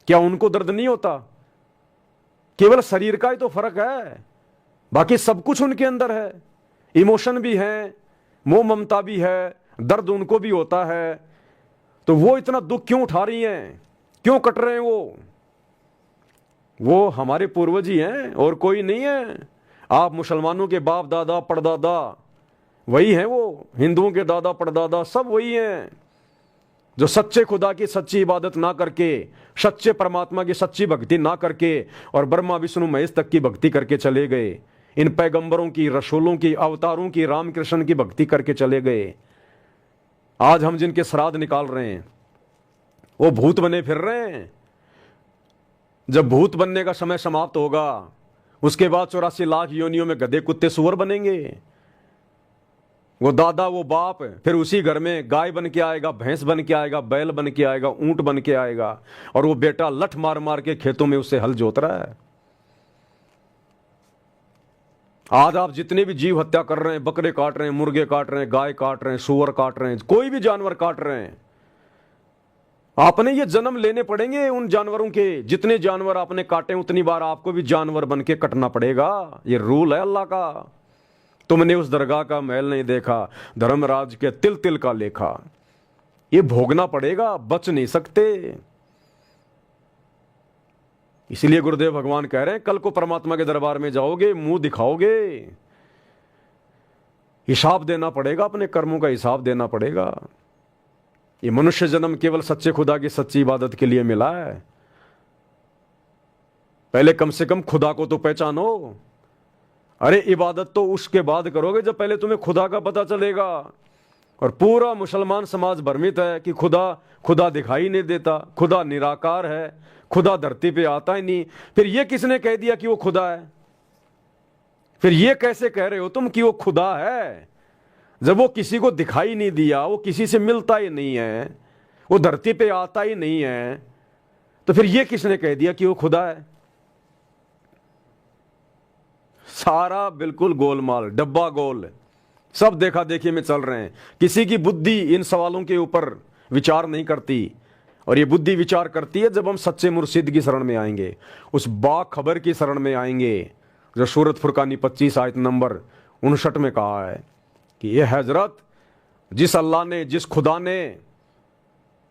क्या उनको दर्द नहीं होता? केवल शरीर का ही तो फर्क है, बाकी सब कुछ उनके अंदर है। इमोशन भी है, मोह ममता भी है, दर्द उनको भी होता है। तो वो इतना दुख क्यों उठा रही हैं, क्यों कट रहे हैं? वो हमारे पूर्वज ही हैं और कोई नहीं है। आप मुसलमानों के बाप दादा परदादा वही हैं, वो हिंदुओं के दादा परदादा सब वही हैं जो सच्चे खुदा की सच्ची इबादत ना करके, सच्चे परमात्मा की सच्ची भक्ति ना करके और ब्रह्मा विष्णु महेश तक की भक्ति करके चले गए। इन पैगंबरों की, रसूलों की, अवतारों की, रामकृष्ण की भक्ति करके चले गए। आज हम जिनके श्राद्ध निकाल रहे हैं वो भूत बने फिर रहे हैं। जब भूत बनने का समय समाप्त होगा उसके बाद 84 लाख योनियों में गधे कुत्ते सुअर बनेंगे। वो दादा, वो बाप फिर उसी घर में गाय बन के आएगा, भैंस बन के आएगा, बैल बन के आएगा, ऊंट बन के आएगा, और वो बेटा लठ मार मार के खेतों में उससे हल जोत रहा है। आज आप जितने भी जीव हत्या कर रहे हैं, बकरे काट रहे हैं, मुर्गे काट रहे हैं, गाय काट रहे हैं, सुअर काट रहे हैं, कोई भी जानवर काट रहे हैं, आपने ये जन्म लेने पड़ेंगे उन जानवरों के। जितने जानवर आपने काटे उतनी बार आपको भी जानवर बन के कटना पड़ेगा। ये रूल है अल्लाह का। तुमने उस दरगाह का महल नहीं देखा, धर्मराज के तिल तिल का लेखा। ये भोगना पड़ेगा, बच नहीं सकते। इसलिए गुरुदेव भगवान कह रहे हैं कल को परमात्मा के दरबार में जाओगे, मुंह दिखाओगे, हिसाब देना पड़ेगा, अपने कर्मों का हिसाब देना पड़ेगा। ये मनुष्य जन्म केवल सच्चे खुदा की सच्ची इबादत के लिए मिला है। पहले कम से कम खुदा को तो पहचानो। अरे इबादत तो उसके बाद करोगे जब पहले तुम्हें खुदा का पता चलेगा। और पूरा मुसलमान समाज भ्रमित है कि खुदा दिखाई नहीं देता, खुदा निराकार है, खुदा धरती पे आता ही नहीं। फिर ये किसने कह दिया कि वो खुदा है? फिर ये कैसे कह रहे हो तुम कि वो खुदा है, जब वो किसी को दिखाई नहीं दिया, वो किसी से मिलता ही नहीं है, वो धरती पे आता ही नहीं है, तो फिर ये किसने कह दिया कि वो खुदा है? सारा बिल्कुल गोलमाल, डब्बा गोल, सब देखा देखी में चल रहे हैं। किसी की बुद्धि इन सवालों के ऊपर विचार नहीं करती, और ये बुद्धि विचार करती है जब हम सच्चे मुर्शिद की शरण में आएंगे, उस बाखबर की शरण में आएंगे जो सूरत फुरकानी 25 आयत नंबर 59 में कहा है कि ये हजरत, जिस अल्लाह ने, जिस खुदा ने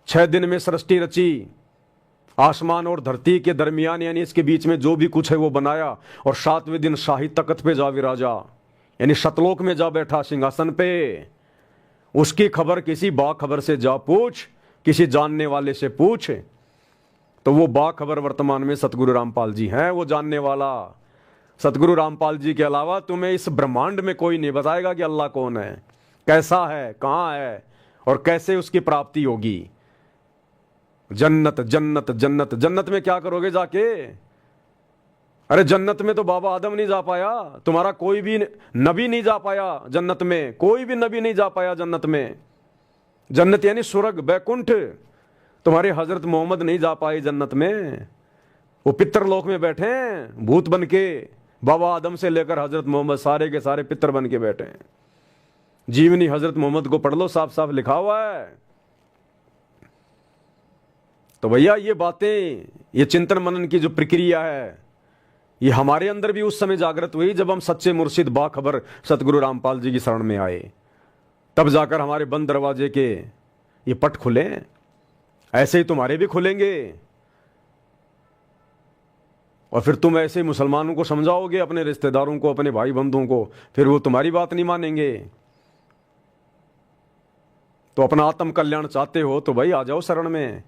6 दिन में सृष्टि रची, आसमान और धरती के दरमियान यानी इसके बीच में जो भी कुछ है वो बनाया, और 7वें दिन शाही तख्त पे जा विराजा, यानी शतलोक में जा बैठा सिंहासन पे। उसकी खबर किसी बाखबर से जा पूछ, किसी जानने वाले से पूछ, तो वो बाखबर वर्तमान में सतगुरु रामपाल जी हैं, वो जानने वाला। सतगुरु रामपाल जी के अलावा तुम्हें इस ब्रह्मांड में कोई नहीं बताएगा कि अल्लाह कौन है, कैसा है, कहाँ है और कैसे उसकी प्राप्ति होगी। जन्नत जन्नत जन्नत, जन्नत में क्या करोगे जाके? अरे जन्नत में तो बाबा आदम नहीं जा पाया, तुम्हारा कोई भी नबी नहीं जा पाया जन्नत में, कोई भी नबी नहीं जा पाया जन्नत में। जन्नत यानी स्वर्ग, बैकुंठ, तुम्हारे हजरत मोहम्मद नहीं जा पाए जन्नत में। वो पितरलोक में बैठे हैं भूत बन के, बाबा आदम से लेकर हजरत मोहम्मद सारे के सारे पितर बन के बैठे हैं। जीवनी हजरत मोहम्मद को पढ़ लो, साफ साफ लिखा हुआ है। तो भैया ये बातें, ये चिंतन मनन की जो प्रक्रिया है, ये हमारे अंदर भी उस समय जागृत हुई जब हम सच्चे मुर्शिद बाखबर सतगुरु रामपाल जी की शरण में आए। तब जाकर हमारे बंद दरवाजे के ये पट खुले। ऐसे ही तुम्हारे भी खुलेंगे, और फिर तुम ऐसे मुसलमानों को समझाओगे, अपने रिश्तेदारों को, अपने भाई बंधुओं को, फिर वो तुम्हारी बात नहीं मानेंगे। तो अपना आत्म कल्याण चाहते हो तो भाई आ जाओ शरण में।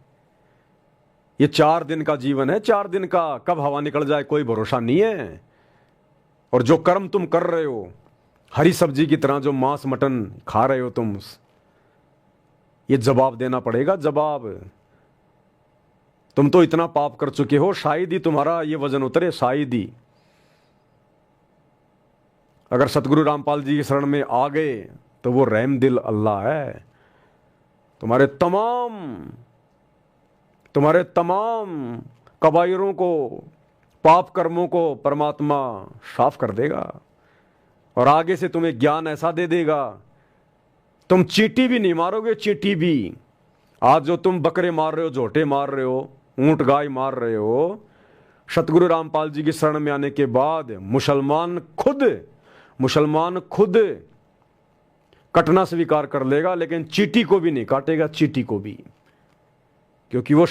ये 4 दिन का जीवन है, 4 दिन का, कब हवा निकल जाए कोई भरोसा नहीं है। और जो कर्म तुम कर रहे हो, हरी सब्जी की तरह जो मांस मटन खा रहे हो तुम, ये जवाब देना पड़ेगा, जवाब। तुम तो इतना पाप कर चुके हो, शायद ही तुम्हारा ये वजन उतरे, शायद ही। अगर सतगुरु रामपाल जी की शरण में आ गए तो वो रहम दिल अल्लाह है। तुम्हारे तमाम कबायरों को, पाप कर्मों को परमात्मा साफ कर देगा और आगे से तुम्हें ज्ञान ऐसा दे देगा, तुम चींटी भी नहीं मारोगे, चींटी भी। आज जो तुम बकरे मार रहे हो, झोटे मार रहे हो, ऊंट गाय मार रहे हो, सतगुरु रामपाल जी की शरण में आने के बाद मुसलमान खुद कटना स्वीकार कर लेगा, लेकिन चींटी को भी नहीं काटेगा, चींटी को भी, क्योंकि वो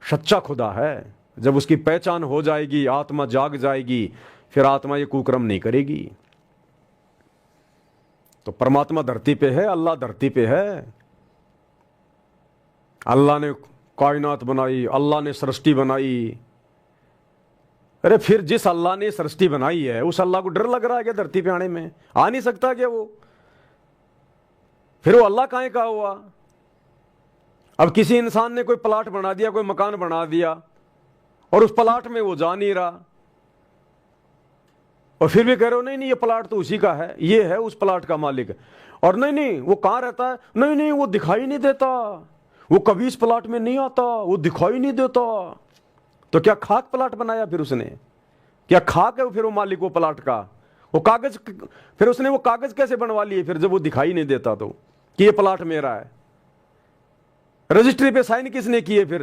सच्चा खुदा है। जब उसकी पहचान हो जाएगी, आत्मा जाग जाएगी, फिर आत्मा ये कुकर्म नहीं करेगी। तो परमात्मा धरती पे है, अल्लाह धरती पे है। अल्लाह ने कायनात बनाई, अल्लाह ने सृष्टि बनाई। अरे फिर जिस अल्लाह ने सृष्टि बनाई है, उस अल्लाह को डर लग रहा है क्या धरती पे आने में? आ नहीं सकता क्या वो? फिर वो अल्लाह काहे का हुआ? अब किसी इंसान ने कोई प्लाट बना दिया, कोई मकान बना दिया, और उस प्लाट में वो जा नहीं रहा, और फिर भी कह रहे हो नहीं ये प्लाट तो उसी का है, ये है उस प्लाट का मालिक, और नहीं वो कहां रहता है, नहीं वो दिखाई नहीं देता, वो कभी इस प्लाट में नहीं आता, वो दिखाई नहीं देता। तो क्या खाक प्लाट बनाया फिर उसने? क्या खाक है फिर वो मालिक वो प्लाट का? वो कागज, फिर उसने वो कागज कैसे बनवा लिए फिर, जब वो दिखाई नहीं देता तो, कि ये प्लाट मेरा है? रजिस्ट्री पे साइन किसने किए फिर?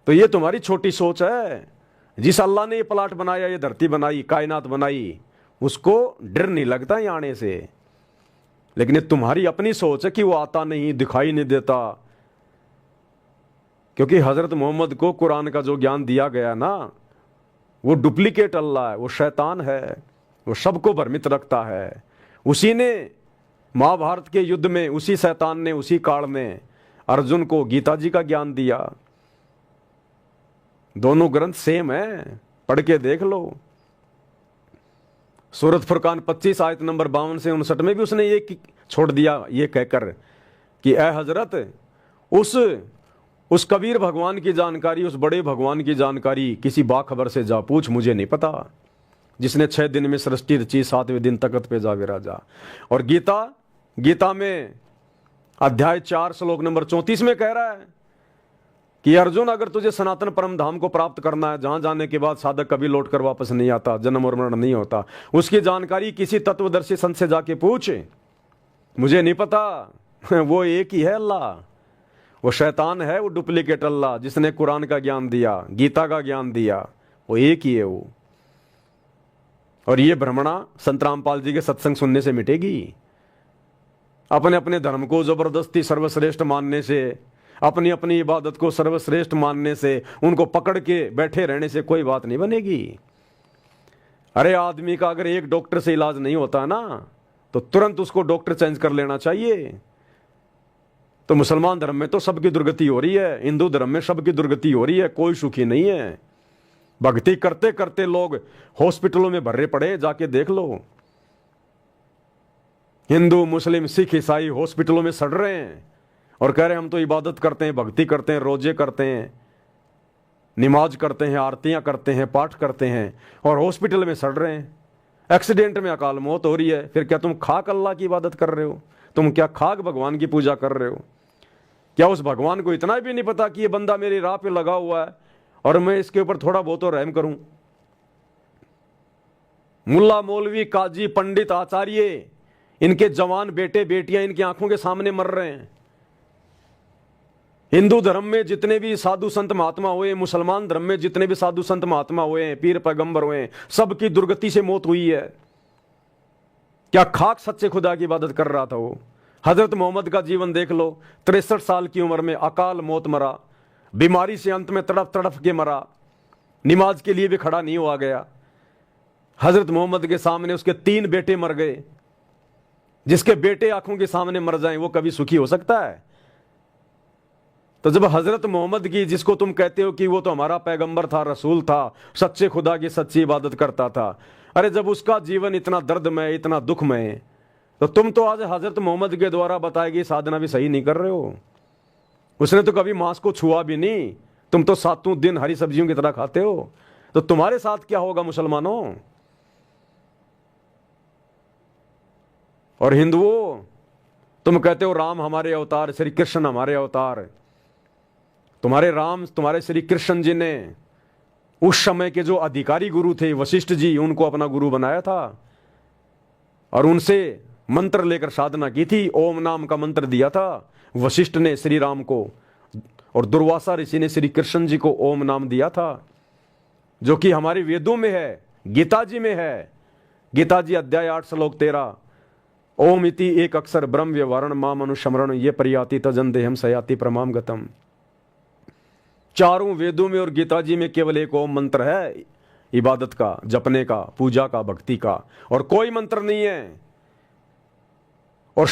तो ये तुम्हारी छोटी सोच है। जिस अल्लाह ने ये प्लाट बनाया, ये धरती बनाई, कायनात बनाई, उसको डर नहीं लगता यहाँ आने से। लेकिन ये तुम्हारी अपनी सोच है कि वो आता नहीं, दिखाई नहीं देता। क्योंकि हजरत मोहम्मद को कुरान का जो ज्ञान दिया गया ना, वो डुप्लीकेट अल्लाह है, वो शैतान है, वो सबको भ्रमित रखता है। उसी ने महाभारत के युद्ध में, उसी शैतान ने, उसी काल में अर्जुन को गीता जी का ज्ञान दिया। दोनों ग्रंथ सेम है, पढ़ के देख लो। सूरत फुरकान 25 आयत नंबर 52 से 59 में भी उसने ये छोड़ दिया, ये कहकर कि ए हजरत, उस कबीर भगवान की जानकारी, उस बड़े भगवान की जानकारी किसी बाखबर से जा पूछ, मुझे नहीं पता। जिसने 6 दिन में सृष्टि रची, 7वें दिन तख्त पे जा विराजा। और गीता में अध्याय 4 श्लोक नंबर 34 में कह रहा है कि अर्जुन, अगर तुझे सनातन परम धाम को प्राप्त करना है, जहां जाने के बाद साधक कभी लौट कर वापस नहीं आता, जन्म और मरण नहीं होता, उसकी जानकारी किसी तत्वदर्शी संत से जाके पूछ, मुझे नहीं पता। वो एक ही है अल्लाह, वो शैतान है, वो डुप्लीकेट अल्लाह जिसने कुरान का ज्ञान दिया, गीता का ज्ञान दिया, वो एक ही है वो। और ये भ्रमणा संत रामपाल जी के सत्संग सुनने से मिटेगी। अपने अपने धर्म को जबरदस्ती सर्वश्रेष्ठ मानने से, अपनी अपनी इबादत को सर्वश्रेष्ठ मानने से, उनको पकड़ के बैठे रहने से कोई बात नहीं बनेगी। अरे आदमी का अगर एक डॉक्टर से इलाज नहीं होता ना, तो तुरंत उसको डॉक्टर चेंज कर लेना चाहिए। तो मुसलमान धर्म में तो सबकी दुर्गति हो रही है, हिंदू धर्म में सबकी दुर्गति हो रही है, कोई सुखी नहीं है। भक्ति करते करते लोग हॉस्पिटलों में भर्रे पड़े, जाके देख लो। हिंदू, मुस्लिम, सिख, ईसाई हॉस्पिटलों में सड़ रहे हैं और कह रहे हैं हम तो इबादत करते हैं, भक्ति करते हैं, रोजे करते हैं, नमाज करते हैं, आरतियां करते हैं, पाठ करते हैं, और हॉस्पिटल में सड़ रहे हैं। एक्सीडेंट में अकाल मौत हो रही है। फिर क्या तुम खाक अल्लाह की इबादत कर रहे हो? तुम क्या खाक भगवान की पूजा कर रहे हो? क्या उस भगवान को इतना भी नहीं पता कि ये बंदा मेरी राह पे लगा हुआ है और मैं इसके ऊपर थोड़ा बहुत तो रहम करूं? मुल्ला, मौलवी, काजी, पंडित, आचार्य, इनके जवान बेटे बेटियां इनकी आंखों के सामने मर रहे हैं। हिंदू धर्म में जितने भी साधु संत महात्मा हुए, मुसलमान धर्म में जितने भी साधु संत महात्मा हुए हैं, पीर पैगंबर हुए हैं, सबकी दुर्गति से मौत हुई है। क्या खाक सच्चे खुदा की इबादत कर रहा था वो? हजरत मोहम्मद का जीवन देख लो, 63 साल की उम्र में अकाल मौत मरा, बीमारी से अंत में तड़प तड़प के मरा, नमाज के लिए भी खड़ा नहीं हुआ गया। हजरत मोहम्मद के सामने उसके 3 बेटे मर गए। जिसके बेटे आंखों के सामने मर जाएं, वो कभी सुखी हो सकता है? तो जब हजरत मोहम्मद की, जिसको तुम कहते हो कि वो तो हमारा पैगंबर था, रसूल था, सच्चे खुदा की सच्ची इबादत करता था, अरे जब उसका जीवन इतना दर्दमय, इतना दुखमय, तो तुम तो आज हजरत मोहम्मद के द्वारा बताई गई साधना भी सही नहीं कर रहे हो। उसने तो कभी मांस को छुआ भी नहीं, तुम तो 7 दिन हरी सब्जियों की तरह खाते हो। तो तुम्हारे साथ क्या होगा मुसलमानों? और हिंदुओं, तुम कहते हो राम हमारे अवतार, श्री कृष्ण हमारे अवतार। तुम्हारे राम, तुम्हारे श्री कृष्ण जी ने उस समय के जो अधिकारी गुरु थे वशिष्ठ जी, उनको अपना गुरु बनाया था और उनसे मंत्र लेकर साधना की थी। ओम नाम का मंत्र दिया था वशिष्ठ ने श्री राम को, और दुर्वासा ऋषि ने श्री कृष्ण जी को ओम नाम दिया था, जो कि हमारे वेदों में है, गीता जी में है। गीता जी अध्याय 8 श्लोक 13, ओम इति एक अक्षर ब्रह्म व्यवहारण माम अनुस्मरण ये परियाति तजन देहम सयाति प्रमाम गतम। चारों वेदों में और गीता जी में केवल एक ओम मंत्र है, इबादत का, जपने का, पूजा का, भक्ति का, और कोई मंत्र नहीं है। और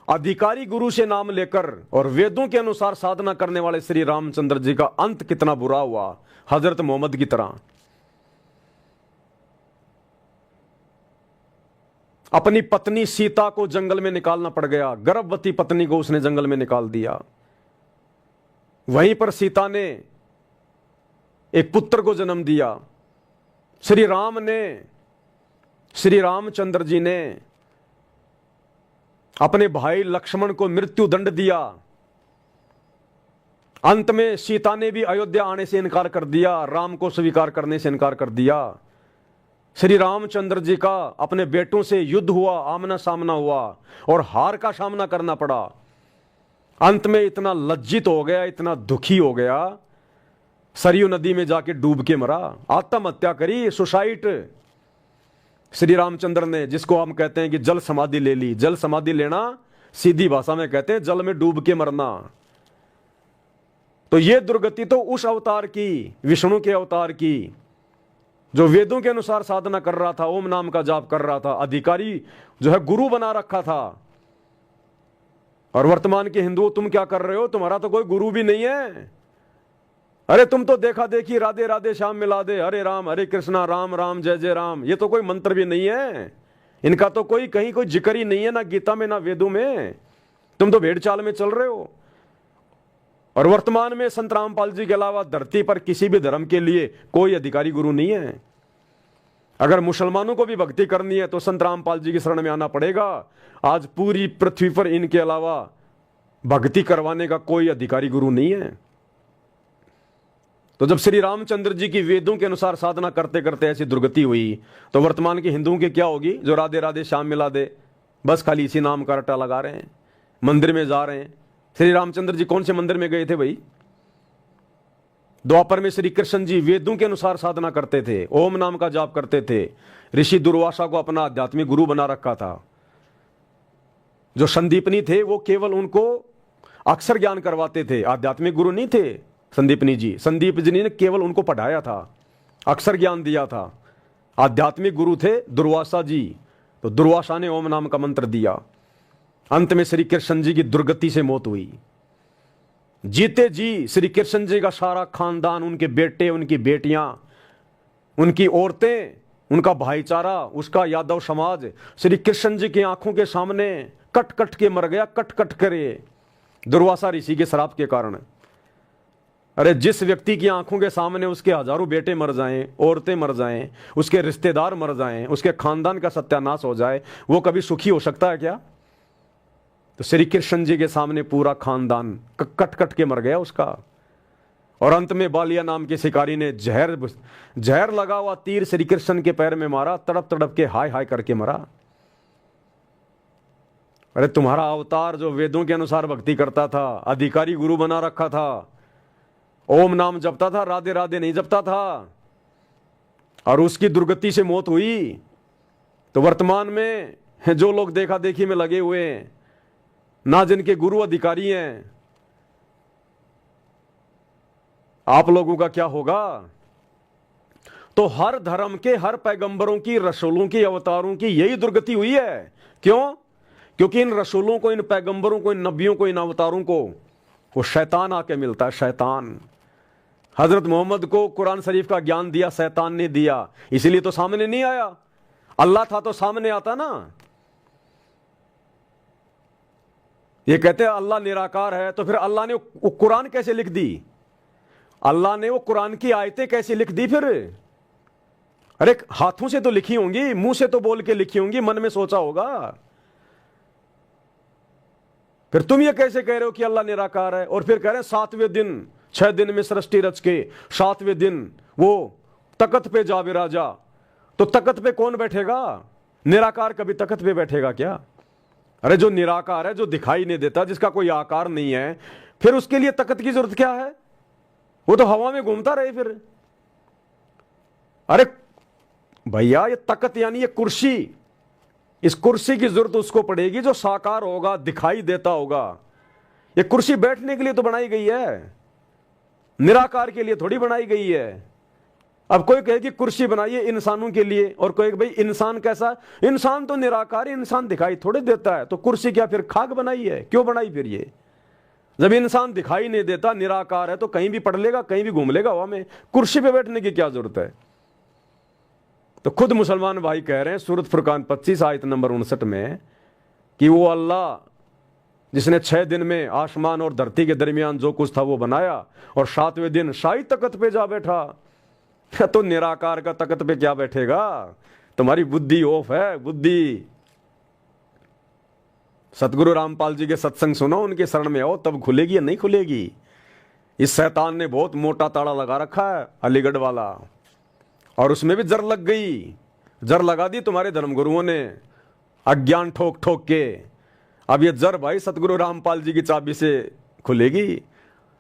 अधिकारी गुरु से नाम लेकर और वेदों के अनुसार साधना करने वाले श्री रामचंद्र जी का अंत कितना बुरा हुआ, हजरत मोहम्मद की तरह। अपनी पत्नी सीता को जंगल में निकालना पड़ गया, गर्भवती पत्नी को उसने जंगल में निकाल दिया। वहीं पर सीता ने एक पुत्र को जन्म दिया। श्री राम ने, श्री रामचंद्र जी ने अपने भाई लक्ष्मण को मृत्यु दंड दिया। अंत में सीता ने भी अयोध्या आने से इनकार कर दिया, राम को स्वीकार करने से इनकार कर दिया। श्री रामचंद्र जी का अपने बेटों से युद्ध हुआ, आमना सामना हुआ और हार का सामना करना पड़ा। अंत में इतना लज्जित हो गया, इतना दुखी हो गया, सरयू नदी में जाके डूब के मरा, आत्महत्या करी, सुसाइड। श्री रामचंद्र ने, जिसको हम कहते हैं कि जल समाधि ले ली। जल समाधि लेना सीधी भाषा में कहते हैं जल में डूब के मरना। तो ये दुर्गति तो उस अवतार की, विष्णु के अवतार की, जो वेदों के अनुसार साधना कर रहा था, ओम नाम का जाप कर रहा था, अधिकारी जो है गुरु बना रखा था। और वर्तमान के हिंदुओं, तुम क्या कर रहे हो? तुम्हारा तो कोई गुरु भी नहीं है। अरे तुम तो देखा देखी राधे राधे श्याम मिला दे, हरे राम हरे कृष्णा राम राम जय जय राम, ये तो कोई मंत्र भी नहीं है। इनका तो कोई कहीं कोई जिक्र ही नहीं है, ना गीता में ना वेदों में। तुम तो भेड़ चाल में चल रहे हो। और वर्तमान में संत रामपाल जी के अलावा धरती पर किसी भी धर्म के लिए कोई अधिकारी गुरु नहीं है। अगर मुसलमानों को भी भक्ति करनी है तो संत रामपाल जी की शरण में आना पड़ेगा। आज पूरी पृथ्वी पर इनके अलावा भक्ति करवाने का कोई अधिकारी गुरु नहीं है। तो जब श्री रामचंद्र जी की वेदों के अनुसार साधना करते करते ऐसी दुर्गति हुई, तो वर्तमान के हिंदुओं की क्या होगी? जो राधे राधे श्याम मिला दे, बस खाली इसी नाम का रट्टा लगा रहे हैं, मंदिर में जा रहे हैं। श्री रामचंद्र जी कौन से मंदिर में गए थे भाई? द्वापर में श्री कृष्ण जी वेदों के अनुसार साधना करते थे, ओम नाम का जाप करते थे। ऋषि दुर्वासा को अपना आध्यात्मिक गुरु बना रखा था। जो संदीपनी थे वो केवल उनको अक्षर ज्ञान करवाते थे, आध्यात्मिक गुरु नहीं थे संदीपनी जी। संदीप जी ने केवल उनको पढ़ाया था, अक्षर ज्ञान दिया था। आध्यात्मिक गुरु थे दुर्वासा जी, तो दुर्वासा ने ओम नाम का मंत्र दिया। अंत में श्री कृष्ण जी की दुर्गति से मौत हुई। जीते जी श्री कृष्ण जी का सारा खानदान, उनके बेटे, उनकी बेटियां, उनकी औरतें, उनका भाईचारा, उसका यादव समाज श्री कृष्ण जी की आंखों के सामने कट कट के मर गया, कट कट करे, दुर्वासा ऋषि के श्राप के कारण। अरे जिस व्यक्ति की आंखों के सामने उसके हजारों बेटे मर जाएं, औरतें मर जाएं, उसके रिश्तेदार मर जाएं, उसके खानदान का सत्यानाश हो जाए, वो कभी सुखी हो सकता है क्या? तो श्री कृष्ण जी के सामने पूरा खानदान कट कट के मर गया उसका। और अंत में बालिया नाम के शिकारी ने जहर लगा हुआ तीर श्री कृष्ण के पैर में मारा, तड़प तड़प के हाय हाय करके मरा। अरे तुम्हारा अवतार जो वेदों के अनुसार भक्ति करता था, अधिकारी गुरु बना रखा था, ओम नाम जपता था, राधे राधे नहीं जपता था, और उसकी दुर्गति से मौत हुई। तो वर्तमान में जो लोग देखा देखी में लगे हुए हैं, ना जिनके गुरु अधिकारी हैं, आप लोगों का क्या होगा? तो हर धर्म के, हर पैगंबरों की, रसूलों की, अवतारों की यही दुर्गति हुई है। क्यों? क्योंकि इन रसूलों को, इन पैगंबरों को, इन नबियों को, इन अवतारों को वो शैतान आके मिलता है। शैतान हजरत मोहम्मद को कुरान शरीफ का ज्ञान दिया, शैतान ने दिया, इसीलिए तो सामने नहीं आया। अल्लाह था तो सामने आता ना। ये कहते हैं अल्लाह निराकार है, तो फिर अल्लाह ने वो कुरान कैसे लिख दी? अल्लाह ने वो कुरान की आयतें कैसे लिख दी फिर? अरे हाथों से तो लिखी होंगी, मुंह से तो बोल के लिखी होंगी, मन में सोचा होगा। फिर तुम ये कैसे कह रहे हो कि अल्लाह निराकार है? और फिर कह रहे हैं 7वें दिन, 6 दिन में सृष्टि रच के 7वें दिन वो तख्त पे जा विराजा। तो तख्त पे कौन बैठेगा? निराकार कभी तख्त पे बैठेगा क्या? अरे जो निराकार है, जो दिखाई नहीं देता, जिसका कोई आकार नहीं है, फिर उसके लिए तख्त की जरूरत क्या है? वो तो हवा में घूमता रहे फिर। अरे भैया, ये तख्त यानी ये कुर्सी, इस कुर्सी की जरूरत उसको पड़ेगी जो साकार होगा, दिखाई देता होगा। ये कुर्सी बैठने के लिए तो बनाई गई है, निराकार के लिए थोड़ी बनाई गई है। अब कोई कहे कि कुर्सी बनाइए इंसानों के लिए, और कोई भाई इंसान कैसा? इंसान तो निराकार है, इंसान दिखाई थोड़े देता है, तो कुर्सी क्या फिर खाक बनाई है? क्यों बनाई फिर ये? जब इंसान दिखाई नहीं देता, निराकार है, तो कहीं भी पड़ लेगा, कहीं भी घूम लेगा हवा में, कुर्सी पे बैठने की क्या जरूरत है? तो खुद मुसलमान भाई कह रहे हैं सूरत फुरकान 25 आयत नंबर 59 में कि वो अल्लाह जिसने 6 दिन में आसमान और धरती के दरमियान जो कुछ था वो बनाया, और 7वें दिन शाही तख्त पे जा बैठा। तो निराकार का तख्त पे क्या बैठेगा? तुम्हारी बुद्धि ऑफ है, बुद्धि। सतगुरु रामपाल जी के सत्संग सुनो, उनके शरण में आओ, तब खुलेगी या नहीं खुलेगी। इस शैतान ने बहुत मोटा ताला लगा रखा है, अलीगढ़ वाला, और उसमें भी जर लग गई। जर लगा दी तुम्हारे धर्मगुरुओं ने, अज्ञान ठोक ठोक के। अब ये जर भाई सतगुरु रामपाल जी की चाबी से खुलेगी।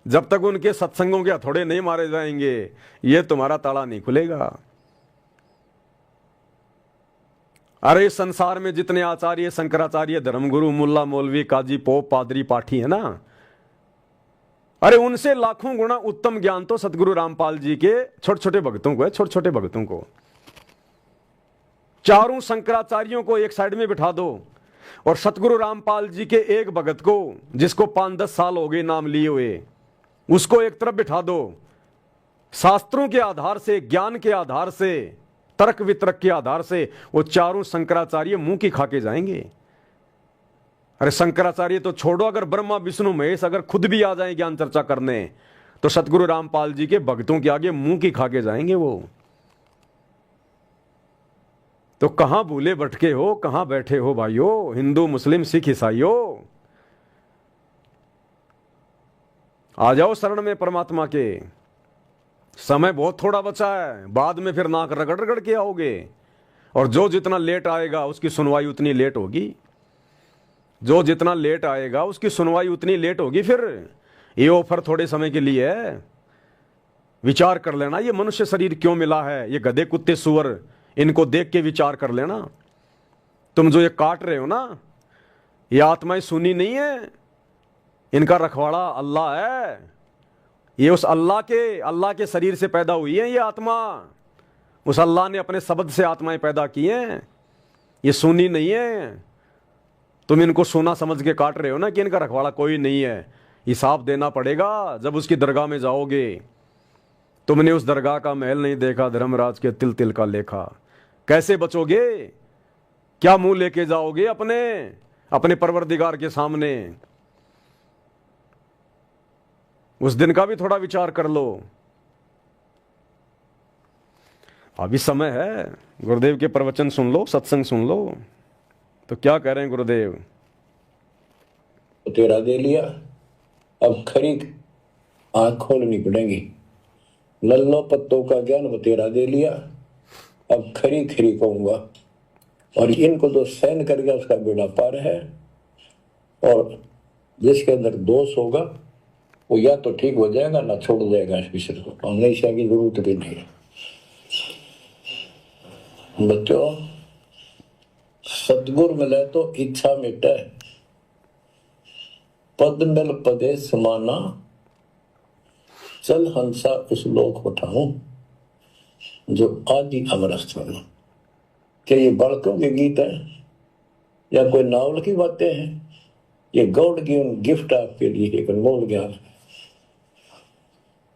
जब तक उनके सत्संगों के हथौड़े नहीं मारे जाएंगे, ये तुम्हारा ताला नहीं खुलेगा। अरे इस संसार में जितने आचार्य, शंकराचार्य, धर्मगुरु, मुल्ला, मौलवी, काजी, पोप, पादरी, पाठी है ना, अरे उनसे लाखों गुना उत्तम ज्ञान तो सतगुरु रामपाल जी के छोटे छोटे भक्तों को है, छोटे छोटे भक्तों को। चारों शंकराचार्यों को एक साइड में बिठा दो, और सतगुरु रामपाल जी के एक भगत को, जिसको 5-10 साल हो गए नाम लिए हुए, उसको एक तरफ बिठा दो। शास्त्रों के आधार से, ज्ञान के आधार से, तर्क वितर्क के आधार से वो चारों शंकराचार्य मुंह की खाके जाएंगे। अरे शंकराचार्य तो छोड़ो, अगर ब्रह्मा, विष्णु, महेश अगर खुद भी आ जाए ज्ञान चर्चा करने, तो सतगुरु रामपाल जी के भक्तों के आगे मुंह की खाके जाएंगे वो। तो कहां भूले भटके हो, कहां बैठे हो भाइयों, हिंदू, मुस्लिम, सिख, ईसाइयों? आ जाओ शरण में परमात्मा के। समय बहुत थोड़ा बचा है, बाद में फिर नाक रगड़ रगड़ के आओगे, और जो जितना लेट आएगा उसकी सुनवाई उतनी लेट होगी। जो जितना लेट आएगा उसकी सुनवाई उतनी लेट होगी। फिर ये ऑफर थोड़े समय के लिए है, विचार कर लेना, ये मनुष्य शरीर क्यों मिला है, ये गधे, कुत्ते, सुअर, इनको देख के विचार कर लेना। तुम जो ये काट रहे हो ना, ये आत्माएं सुनी नहीं है, इनका रखवाड़ा अल्लाह है। ये उस अल्लाह के शरीर से पैदा हुई है ये आत्मा। उस अल्लाह ने अपने शब्द से आत्माएं पैदा की हैं, ये सुनी नहीं है। तुम इनको सोना समझ के काट रहे हो ना कि इनका रखवाड़ा कोई नहीं है। हिसाब देना पड़ेगा जब उसकी दरगाह में जाओगे। तुमने उस दरगाह का महल नहीं देखा, धर्मराज के तिल तिल का लेखा। कैसे बचोगे? क्या मुंह लेके जाओगे अपने परवरदिगार के सामने? उस दिन का भी थोड़ा विचार कर लो। अभी समय है, गुरुदेव के प्रवचन सुन लो, सत्संग सुन लो। तो क्या कह रहे हैं गुरुदेव?
तो तेरा दे लिया, अब खरी आंख खोलनी पड़ेगी। लल्लो पत्तों का ज्ञान बतेरा दे लिया, अब खरी खरी कहूंगा। और इनको तो सहन कर गया उसका बेड़ा पार है। और जिसके अंदर दोष होगा वो या तो ठीक हो जाएगा ना छोड़ जाएगा इस विषय को। हमेशा की जरूरत भी नहीं है। बच्चों, सतगुर मिले तो इच्छा मिटे, पद मिल पदे समाना, चल हंसा उस लोक उठाऊं जो आदि अमरस्थान। क्या ये बालकों के गीत है या कोई नावल की बातें हैं? ये गॉड गिवन गिफ्ट आपके लिए एक अनमोल ज्ञान है।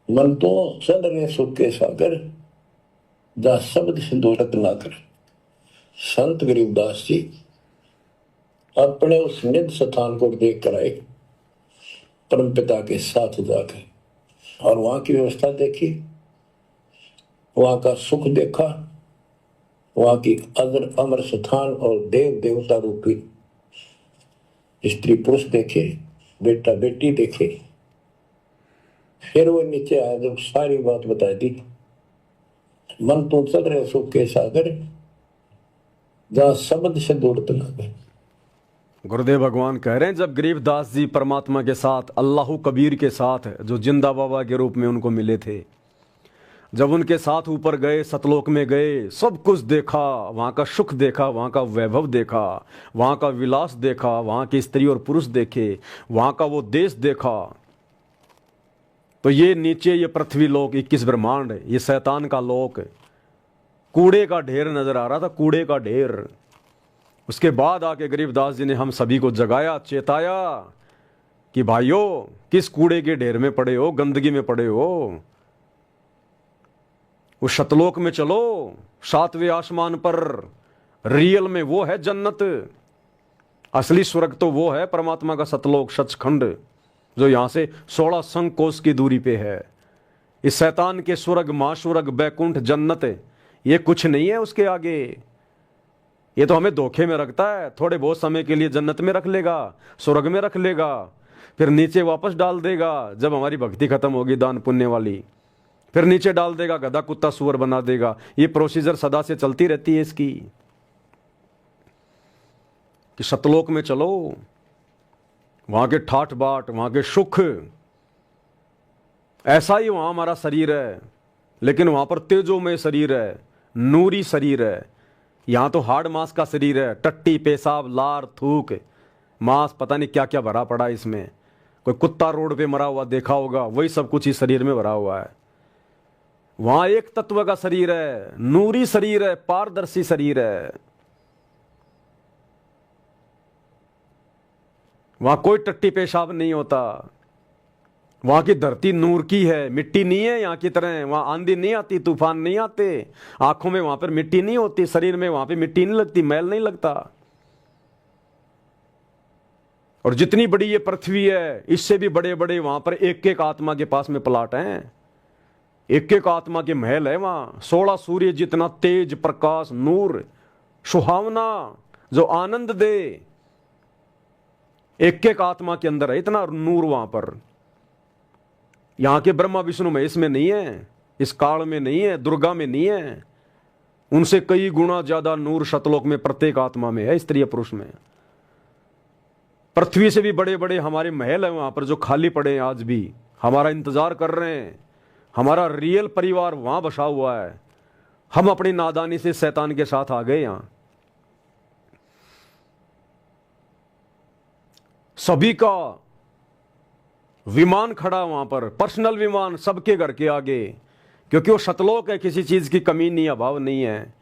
मन तो चल रहे सुख के सागर, जा शब्द से दोषत ना कर। संत गरीबदास जी अपने उस निध स्थान को देख कर आए, परम पिता के साथ जाकर, और वहां की व्यवस्था देखी, वहां का सुख देखा, वहां की अजर अमर स्थान और देव देवता रूपी स्त्री पुरुष देखे। बेटा बेटी देखे। फिर वो नीचे आया, जब सारी बात बता दी, मन तो चल रहे सुख के सागर, जहां शब्द से दूर तक।
गुरुदेव भगवान कह रहे हैं, जब गरीबदास जी परमात्मा के साथ, अल्लाह कबीर के साथ, जो जिंदा बाबा के रूप में उनको मिले थे, जब उनके साथ ऊपर गए, सतलोक में गए, सब कुछ देखा, वहाँ का सुख देखा, वहाँ का वैभव देखा, वहाँ का विलास देखा, वहाँ की स्त्री और पुरुष देखे, वहाँ का वो देश देखा, तो ये नीचे ये पृथ्वी लोक 21 ब्रह्मांड, ये शैतान का लोक, कूड़े का ढेर नजर आ रहा था, कूड़े का ढेर। उसके बाद आके गरीबदास जी ने हम सभी को जगाया, चेताया कि भाइयों, किस कूड़े के ढेर में पड़े हो, गंदगी में पड़े हो, उस शतलोक में चलो, 7वें आसमान पर। रियल में वो है जन्नत, असली स्वर्ग तो वो है परमात्मा का सतलोक, सचखंड, जो यहां से 16 संकोश की दूरी पे है। इस शैतान के स्वर्ग, महास्वर्ग, बैकुंठ, जन्नत, ये कुछ नहीं है उसके आगे। ये तो हमें धोखे में रखता है, थोड़े बहुत समय के लिए जन्नत में रख लेगा, स्वर्ग में रख लेगा, फिर नीचे वापस डाल देगा जब हमारी भक्ति खत्म होगी दान पुण्य वाली, फिर नीचे डाल देगा, गधा कुत्ता सुअर बना देगा। ये प्रोसीजर सदा से चलती रहती है इसकी, कि सतलोक में चलो, वहां के ठाठ बाट, वहां के सुख, ऐसा ही वहां हमारा शरीर है, लेकिन वहां पर तेजोमय शरीर है, नूरी शरीर है। यहां तो हार्ड मांस का शरीर है, टट्टी, पेशाब, लार, थूक, मांस, पता नहीं क्या क्या भरा पड़ा है इसमें। कोई कुत्ता रोड पे मरा हुआ देखा होगा, वही सब कुछ इस शरीर में भरा हुआ है। वहां एक तत्व का शरीर है, नूरी शरीर है, पारदर्शी शरीर है। वहां कोई टट्टी पेशाब नहीं होता। वहां की धरती नूर की है, मिट्टी नहीं है यहाँ की तरह। वहां आंधी नहीं आती, तूफान नहीं आते, आंखों में वहां पर मिट्टी नहीं होती, शरीर में वहां पे मिट्टी नहीं लगती, मैल नहीं लगता। और जितनी बड़ी ये पृथ्वी है, इससे भी बड़े बड़े वहां पर एक एक आत्मा के पास में प्लाट हैं, एक एक आत्मा के महल है वहां। 16 सूर्य जितना तेज, प्रकाश, नूर, सुहावना, जो आनंद दे, एक एक आत्मा के अंदर है इतना नूर वहां पर। यहां के ब्रह्मा विष्णु महेश में नहीं है, इस काल में नहीं है, दुर्गा में नहीं है। उनसे कई गुना ज्यादा नूर सतलोक में प्रत्येक आत्मा में है, स्त्री पुरुष में। पृथ्वी से भी बड़े बड़े हमारे महल हैं वहां पर, जो खाली पड़े हैं आज भी, हमारा इंतजार कर रहे हैं। हमारा रियल परिवार वहां बसा हुआ है। हम अपनी नादानी से शैतान के साथ आ गए। यहां सभी का विमान खड़ा वहां पर, पर्सनल विमान सबके घर के आगे, क्योंकि वो सतलोक है, किसी चीज की कमी नहीं, अभाव नहीं है।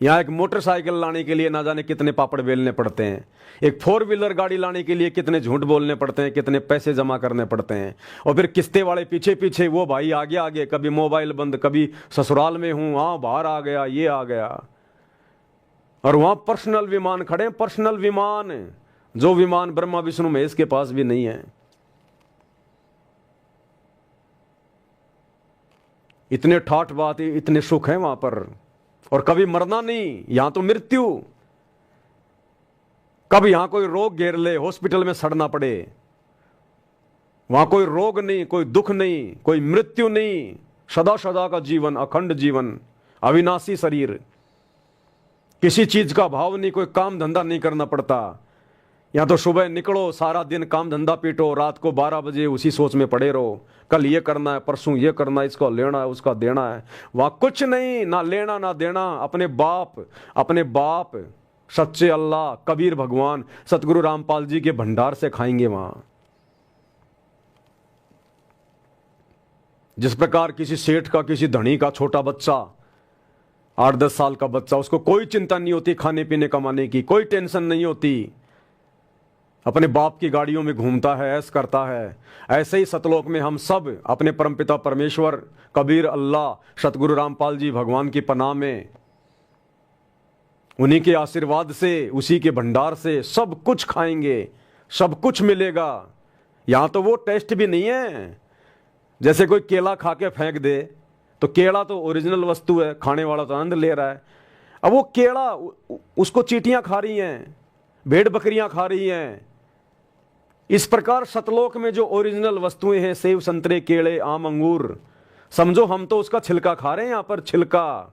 यहां एक मोटरसाइकिल लाने के लिए ना जाने कितने पापड़ बेलने पड़ते हैं, एक 4 व्हीलर गाड़ी लाने के लिए कितने झूठ बोलने पड़ते हैं, कितने पैसे जमा करने पड़ते हैं। और फिर किस्ते वाले पीछे पीछे, वो भाई आगे आगे, कभी मोबाइल बंद, कभी ससुराल में हूं, हाँ बाहर आ गया, ये आ गया। और वहां पर्सनल विमान खड़े हैं, पर्सनल विमान, जो विमान ब्रह्मा विष्णु महेश के पास भी नहीं है। इतने ठाठ बात, इतने सुख हैं वहां पर। और कभी मरना नहीं, यहां तो मृत्यु। कब यहां कोई रोग घेर ले, हॉस्पिटल में सड़ना पड़े, वहां कोई रोग नहीं, कोई दुख नहीं, कोई मृत्यु नहीं, सदा सदा का जीवन, अखंड जीवन, अविनाशी शरीर, किसी चीज का भाव नहीं, कोई काम धंधा नहीं करना पड़ता। यहां तो सुबह निकलो, सारा दिन काम धंधा पीटो, रात को 12 बजे उसी सोच में पड़े रहो, कल ये करना है, परसों ये करना है, इसको लेना है, उसका देना है। वहां कुछ नहीं, ना लेना ना देना। अपने बाप सच्चे अल्लाह, कबीर भगवान, सतगुरु रामपाल जी के भंडार से खाएंगे वहां। जिस प्रकार किसी सेठ का, किसी धनी का छोटा बच्चा, 8-10 साल का बच्चा, उसको कोई चिंता नहीं होती खाने पीने कमाने की, कोई टेंशन नहीं होती, अपने बाप की गाड़ियों में घूमता है, ऐश करता है। ऐसे ही सतलोक में हम सब अपने परमपिता परमेश्वर, कबीर अल्लाह, सतगुरु रामपाल जी भगवान की पनाह में, उन्हीं के आशीर्वाद से, उसी के भंडार से सब कुछ खाएंगे, सब कुछ मिलेगा। यहां तो वो टेस्ट भी नहीं है। जैसे कोई केला खा के फेंक दे, तो केला तो ओरिजिनल वस्तु है, खाने वाला तो आनंद ले रहा है। अब वो केला, उसको चींटियां खा रही हैं, भेड़ बकरियां खा रही हैं, इस प्रकार सतलोक में जो ओरिजिनल वस्तुएं हैं, सेब संतरे केले आम अंगूर, समझो हम तो उसका छिलका खा रहे हैं यहां पर, छिलका।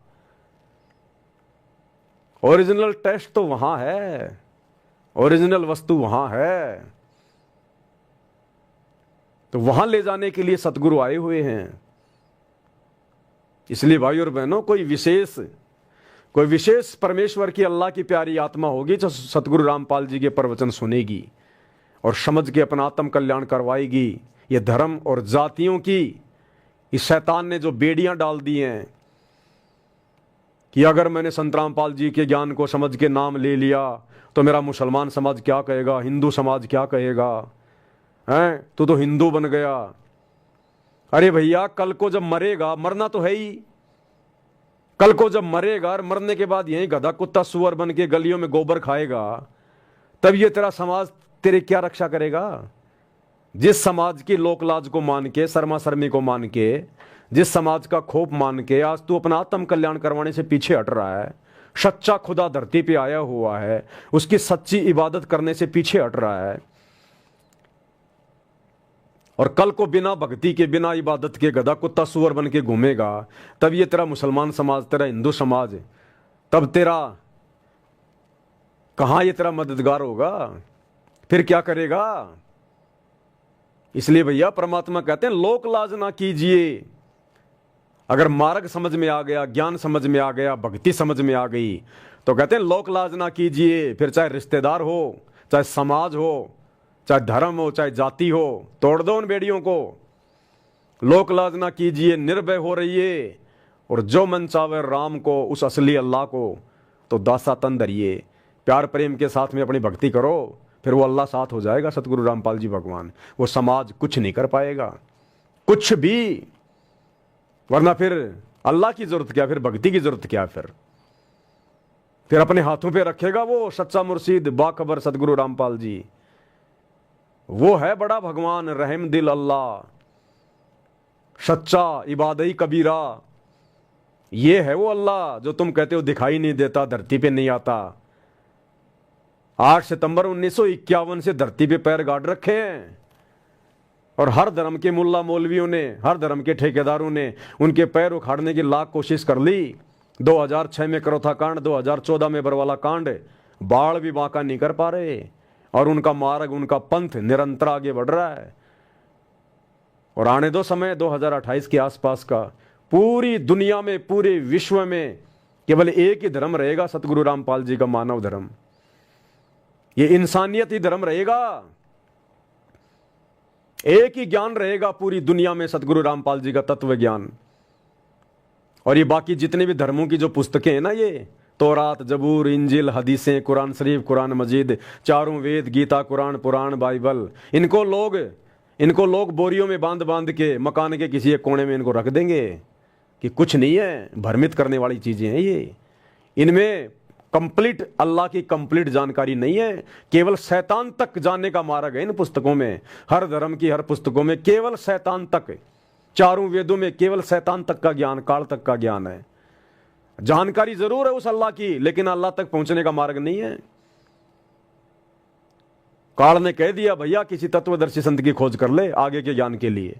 ओरिजिनल टेस्ट तो वहां है, ओरिजिनल वस्तु वहां है। तो वहां ले जाने के लिए सतगुरु आए हुए हैं। इसलिए भाई और बहनों, कोई विशेष परमेश्वर की, अल्लाह की प्यारी आत्मा होगी जो सतगुरु रामपाल जी के प्रवचन सुनेगी और समझ के अपना आत्म कल्याण करवाएगी। ये धर्म और जातियों की इस शैतान ने जो बेड़ियां डाल दी हैं कि अगर मैंने संत रामपाल जी के ज्ञान को समझ के नाम ले लिया तो मेरा मुसलमान समाज क्या कहेगा, हिंदू समाज क्या कहेगा, हैं तो हिंदू बन गया। अरे भैया, कल को जब मरेगा, मरना तो है ही, कल को जब मरेगा और मरने के बाद यही गधा कुत्ता सुअर बन के गलियों में गोबर खाएगा, तब ये तेरा समाज तेरे क्या रक्षा करेगा। जिस समाज की लोक लाज को मान के, शर्मा शर्मी को मान के, जिस समाज का खोप मान के आज तू अपना आत्म कल्याण करवाने से पीछे हट रहा है, सच्चा खुदा धरती पे आया हुआ है, उसकी सच्ची इबादत करने से पीछे हट रहा है, और कल को बिना भक्ति के, बिना इबादत के गधा कुत्ता सुअर बन के घूमेगा, तब ये तेरा मुसलमान समाज, तेरा हिंदू समाज, तब तेरा कहां ये तेरा मददगार होगा, फिर क्या करेगा। इसलिए भैया परमात्मा कहते हैं लोक लाज ना कीजिए। अगर मार्ग समझ में आ गया, ज्ञान समझ में आ गया, भक्ति समझ में आ गई, तो कहते हैं लोक लाज ना कीजिए। फिर चाहे रिश्तेदार हो, चाहे समाज हो, चाहे धर्म हो, चाहे जाति हो, तोड़ दो उन बेड़ियों को। लोक लाज ना कीजिए, निर्भय हो रहिए, और जो मन चावे राम को, उस असली अल्लाह को तो दासा तन धरिए। प्यार प्रेम के साथ में अपनी भक्ति करो, फिर वो अल्लाह साथ हो जाएगा, सतगुरु रामपाल जी भगवान। वो समाज कुछ नहीं कर पाएगा, कुछ भी। वरना फिर अल्लाह की जरूरत क्या, फिर भक्ति की जरूरत क्या। फिर अपने हाथों पे रखेगा वो सच्चा मुर्शीद बाखबर सतगुरु रामपाल जी। वो है बड़ा भगवान, रहम दिल अल्लाह, सच्चा इबादई कबीरा। ये है वो अल्लाह जो तुम कहते हो दिखाई नहीं देता, धरती पे नहीं आता। 8 सितंबर 1951 से धरती पे पैर गाड़ रखे हैं, और हर धर्म के मुल्ला मौलवियों ने, हर धर्म के ठेकेदारों ने उनके पैर उखाड़ने की लाख कोशिश कर ली। 2006 में करोथा कांड, 2014 में बरवाला कांड, बाढ़ भी बांका नहीं कर पा रहे, और उनका मार्ग, उनका पंथ निरंतर आगे बढ़ रहा है। और आने दो समय 2028 के आसपास का, पूरी दुनिया में, पूरे विश्व में केवल एक ही धर्म रहेगा, सतगुरु रामपाल जी का मानव धर्म। ये इंसानियत ही धर्म रहेगा, एक ही ज्ञान रहेगा पूरी दुनिया में, सतगुरु रामपाल जी का तत्व ज्ञान। और ये बाकी जितने भी धर्मों की जो पुस्तकें हैं ना, ये तौरात, जबूर, इंजिल, हदीसें, कुरान शरीफ, कुरान मजीद, चारों वेद, गीता, कुरान, पुराण, बाइबल, इनको लोग बोरियों में बांध बांध के मकान के किसी एक कोने में इनको रख देंगे कि कुछ नहीं है। भ्रमित करने वाली चीजें हैं ये। इनमें कंप्लीट अल्लाह की कंप्लीट जानकारी नहीं है, केवल शैतान तक जानने का मार्ग है इन पुस्तकों में। हर धर्म की हर पुस्तकों में केवल शैतान तक, चारों वेदों में केवल शैतान तक का ज्ञान, काल तक का ज्ञान है। जानकारी जरूर है उस अल्लाह की, लेकिन अल्लाह तक पहुंचने का मार्ग नहीं है। काल ने कह दिया भैया किसी तत्वदर्शी संत की खोज कर ले आगे के ज्ञान के लिए।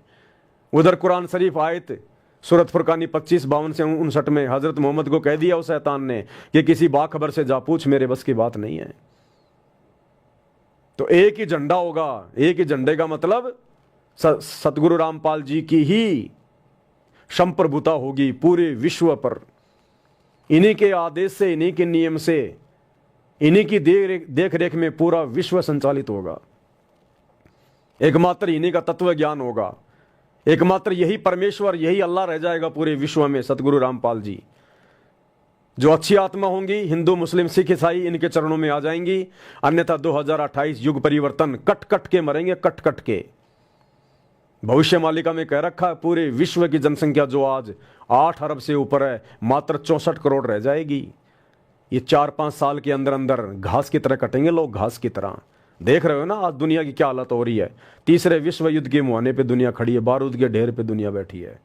उधर कुरान शरीफ आयत सूरत फुरकानी 25-52 से 59 में हजरत मोहम्मद को कह दिया उस शैतान ने कि किसी बाखबर से जा पूछ, मेरे बस की बात नहीं है। तो एक ही झंडा होगा, एक ही झंडे का मतलब सतगुरु रामपाल जी की ही संप्रभुता होगी पूरे विश्व पर। इन्हीं के आदेश से, इन्हीं के नियम से, इन्हीं की देख रेख में पूरा विश्व संचालित होगा। एकमात्र इन्हीं का तत्व ज्ञान होगा, एकमात्र यही परमेश्वर, यही अल्लाह रह जाएगा पूरे विश्व में, सतगुरु रामपाल जी। जो अच्छी आत्मा होंगी, हिंदू, मुस्लिम, सिख, ईसाई, इनके चरणों में आ जाएंगी। अन्यथा 2028 युग परिवर्तन, कट कट के मरेंगे, कट कट के। भविष्य मालिका में कह रखा है पूरे विश्व की जनसंख्या जो आज 8 अरब से ऊपर है, मात्र 64 करोड़ रह जाएगी। ये 4-5 साल के अंदर अंदर घास की तरह कटेंगे लोग, घास की तरह। देख रहे हो ना आज दुनिया की क्या हालत हो रही है। तीसरे विश्व युद्ध के मुहाने पे दुनिया खड़ी है, बारूद के ढेर पे दुनिया बैठी है।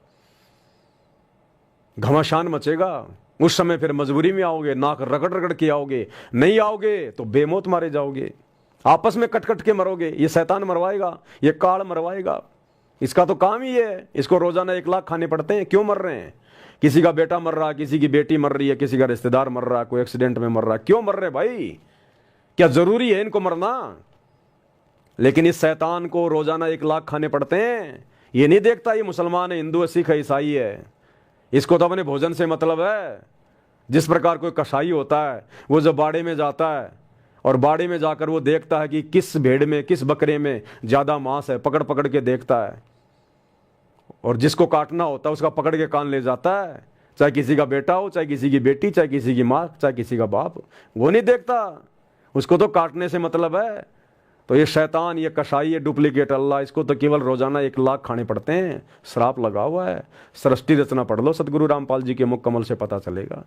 घमासान मचेगा। उस समय फिर मजबूरी में आओगे, नाक रगड़ रगड़ के आओगे, नहीं आओगे तो बेमौत मारे जाओगे। आपस में कट कट के मरोगे। ये शैतान मरवाएगा, ये काल मरवाएगा, इसका तो काम ही है। इसको रोजाना 1 लाख खाने पड़ते हैं। क्यों मर रहे हैं? किसी का बेटा मर रहा है, किसी की बेटी मर रही है, किसी का रिश्तेदार मर रहा है, कोई एक्सीडेंट में मर रहा है। क्यों मर रहे भाई? क्या जरूरी है इनको मरना? लेकिन इस शैतान को रोजाना 1 लाख खाने पड़ते हैं। ये नहीं देखता ये मुसलमान है, हिंदू है, सिख है, ईसाई है। इसको तो अपने भोजन से मतलब है। जिस प्रकार कोई कसाई होता है, वो जब बाड़े में जाता है और बाड़े में जाकर वो देखता है कि किस भेड़ में, किस बकरे में ज्यादा मांस है, पकड़ पकड़ के देखता है, और जिसको काटना होता है उसका पकड़ के कान ले जाता है। चाहे किसी का बेटा हो, चाहे किसी की बेटी, चाहे किसी की माँ, चाहे किसी का बाप, वो नहीं देखता, उसको तो काटने से मतलब है। तो ये शैतान, ये कसाई, ये डुप्लीकेट अल्लाह, इसको तो केवल रोजाना 1 लाख खाने पड़ते हैं। श्राप लगा हुआ है। सृष्टि रचना पढ़ लो, सतगुरु रामपाल जी के मुख कमल से पता चलेगा।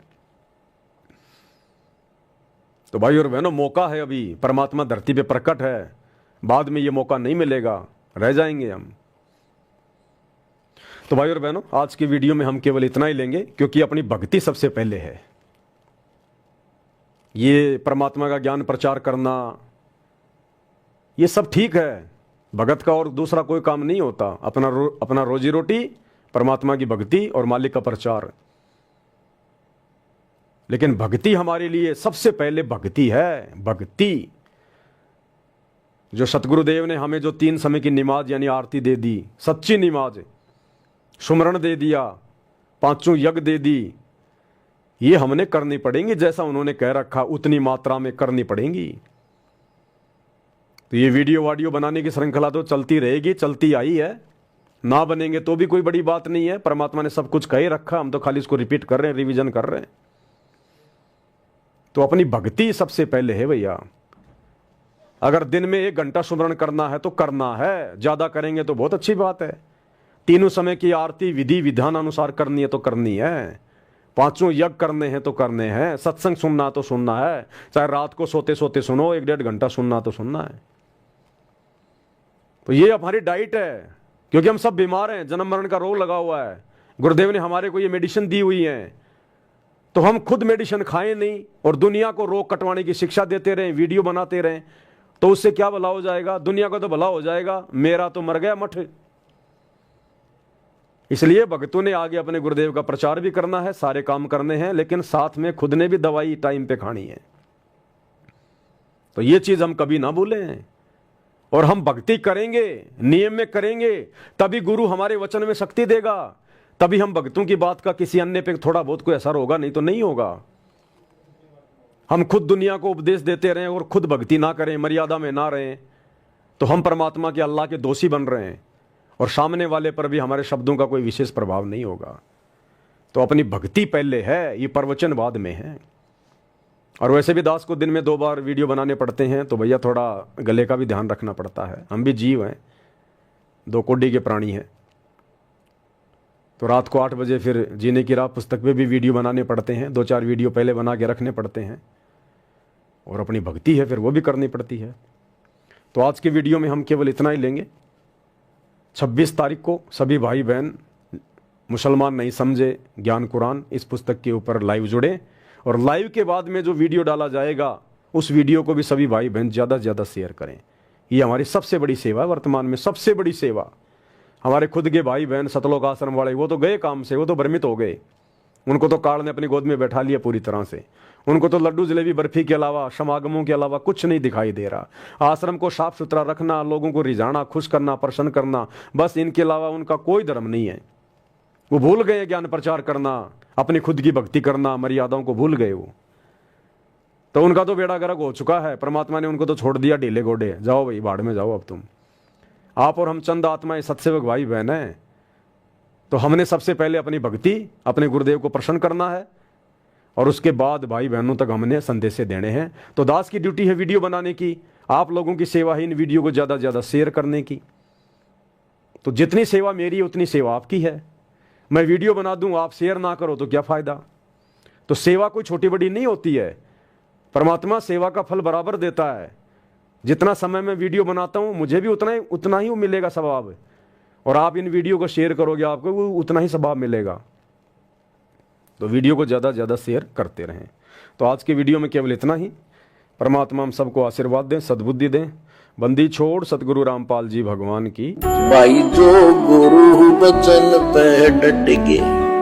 तो भाई और बहनों, मौका है अभी, परमात्मा धरती पे प्रकट है। बाद में ये मौका नहीं मिलेगा, रह जाएंगे हम। तो भाई और बहनों, आज की वीडियो में हम केवल इतना ही लेंगे, क्योंकि अपनी भक्ति सबसे पहले है। ये परमात्मा का ज्ञान प्रचार करना, ये सब ठीक है, भगत का और दूसरा कोई काम नहीं होता। अपना रोजी रोटी, परमात्मा की भक्ति और मालिक का प्रचार। लेकिन भक्ति हमारे लिए सबसे पहले भक्ति है। भक्ति जो सतगुरुदेव ने हमें जो 3 समय की नमाज यानी आरती दे दी, सच्ची नमाज, सुमरण दे दिया, 5 यज्ञ दे दी, ये हमने करनी पड़ेंगी। जैसा उन्होंने कह रखा उतनी मात्रा में करनी पड़ेंगी। तो ये वीडियो वाडियो बनाने की श्रृंखला तो चलती रहेगी, चलती आई है। ना बनेंगे तो भी कोई बड़ी बात नहीं है। परमात्मा ने सब कुछ कह ही रखा, हम तो खाली इसको रिपीट कर रहे हैं, रिवीजन कर रहे हैं। तो अपनी भक्ति सबसे पहले है भैया। अगर दिन में 1 घंटा सुमरण करना है तो करना है, ज्यादा करेंगे तो बहुत अच्छी बात है। 3 समय की आरती विधि विधान अनुसार करनी है तो करनी है। 5 यज्ञ करने हैं तो करने हैं। सत्संग सुनना तो सुनना है, चाहे रात को सोते सोते सुनो, 1-1.5 घंटा सुनना तो सुनना है। तो ये हमारी डाइट है, क्योंकि हम सब बीमार हैं, जन्म मरण का रोग लगा हुआ है। गुरुदेव ने हमारे को ये मेडिसिन दी हुई है, तो हम खुद मेडिसिन खाएं नहीं और दुनिया को रोग कटवाने की शिक्षा देते रहें, वीडियो बनाते रहें, तो उससे क्या भला हो जाएगा? दुनिया का तो भला हो जाएगा, मेरा तो मर गया मठ। इसलिए भक्तों ने आगे अपने गुरुदेव का प्रचार भी करना है, सारे काम करने हैं, लेकिन साथ में खुद ने भी दवाई टाइम पे खानी है। तो ये चीज हम कभी ना भूलें। और हम भक्ति करेंगे, नियम में करेंगे, तभी गुरु हमारे वचन में शक्ति देगा। तभी हम भक्तों की बात का किसी अन्य पे थोड़ा बहुत कोई असर होगा, नहीं तो नहीं होगा। हम खुद दुनिया को उपदेश देते रहें और खुद भक्ति ना करें, मर्यादा में ना रहें, तो हम परमात्मा के, अल्लाह के दोषी बन रहे हैं, और सामने वाले पर भी हमारे शब्दों का कोई विशेष प्रभाव नहीं होगा। तो अपनी भक्ति पहले है, ये प्रवचन बाद में है। और वैसे भी दास को दिन में 2 बार वीडियो बनाने पड़ते हैं, तो भैया थोड़ा गले का भी ध्यान रखना पड़ता है। हम भी जीव हैं, 2 कोडी के प्राणी हैं। तो रात को 8 बजे फिर जीने की राह पुस्तक पे भी वीडियो बनाने पड़ते हैं, 2-4 वीडियो पहले बना के रखने पड़ते हैं। और अपनी भक्ति है फिर वो भी करनी पड़ती है। तो आज के वीडियो में हम केवल इतना ही लेंगे। 26 तारीख को सभी भाई बहन मुसलमान नहीं समझे ज्ञान कुरान इस पुस्तक के ऊपर लाइव जुड़े, और लाइव के बाद में जो वीडियो डाला जाएगा उस वीडियो को भी सभी भाई बहन ज़्यादा से ज़्यादा शेयर करें। ये हमारी सबसे बड़ी सेवा है, वर्तमान में सबसे बड़ी सेवा। हमारे खुद के भाई बहन सतलोक आश्रम वाले, वो तो गए काम से, वो तो भ्रमित हो गए। उनको तो काल ने अपनी गोद में बैठा लिया पूरी तरह से। उनको तो लड्डू जलेबी बर्फी के अलावा, समागमों के अलावा कुछ नहीं दिखाई दे रहा। आश्रम को साफ सुथरा रखना, लोगों को रिझाना, खुश करना, प्रसन्न करना, बस इनके अलावा उनका कोई धर्म नहीं है। वो भूल गए ज्ञान प्रचार करना, अपनी खुद की भक्ति करना, मर्यादाओं को भूल गए वो। तो उनका तो बेड़ा गर्क हो चुका है। परमात्मा ने उनको तो छोड़ दिया ढीले घोड़े, जाओ भाई भाड़ में जाओ अब तुम। आप और हम चंद आत्माएं सत्सेवक भाई बहन हैं। तो हमने सबसे पहले अपनी भक्ति, अपने गुरुदेव को प्रसन्न करना है, और उसके बाद भाई बहनों तक हमने संदेश देने हैं। तो दास की ड्यूटी है वीडियो बनाने की, आप लोगों की सेवा है इन वीडियो को ज़्यादा से ज़्यादा शेयर करने की। तो जितनी सेवा मेरी है उतनी सेवा आपकी है। मैं वीडियो बना दूं, आप शेयर ना करो तो क्या फ़ायदा। तो सेवा कोई छोटी बड़ी नहीं होती है। परमात्मा सेवा का फल बराबर देता है। जितना समय मैं वीडियो बनाता हूं मुझे भी उतना ही मिलेगा सवाब, और आप इन वीडियो को शेयर करोगे आपको वो उतना ही सवाब मिलेगा। तो वीडियो को ज़्यादा से ज़्यादा शेयर करते रहें। तो आज के वीडियो में केवल इतना ही। परमात्मा हम सबको आशीर्वाद दें, सद्बुद्धि दें। बंदी छोड़ सतगुरु रामपाल जी भगवान की।
भाई जो गुरु बचन पे डट के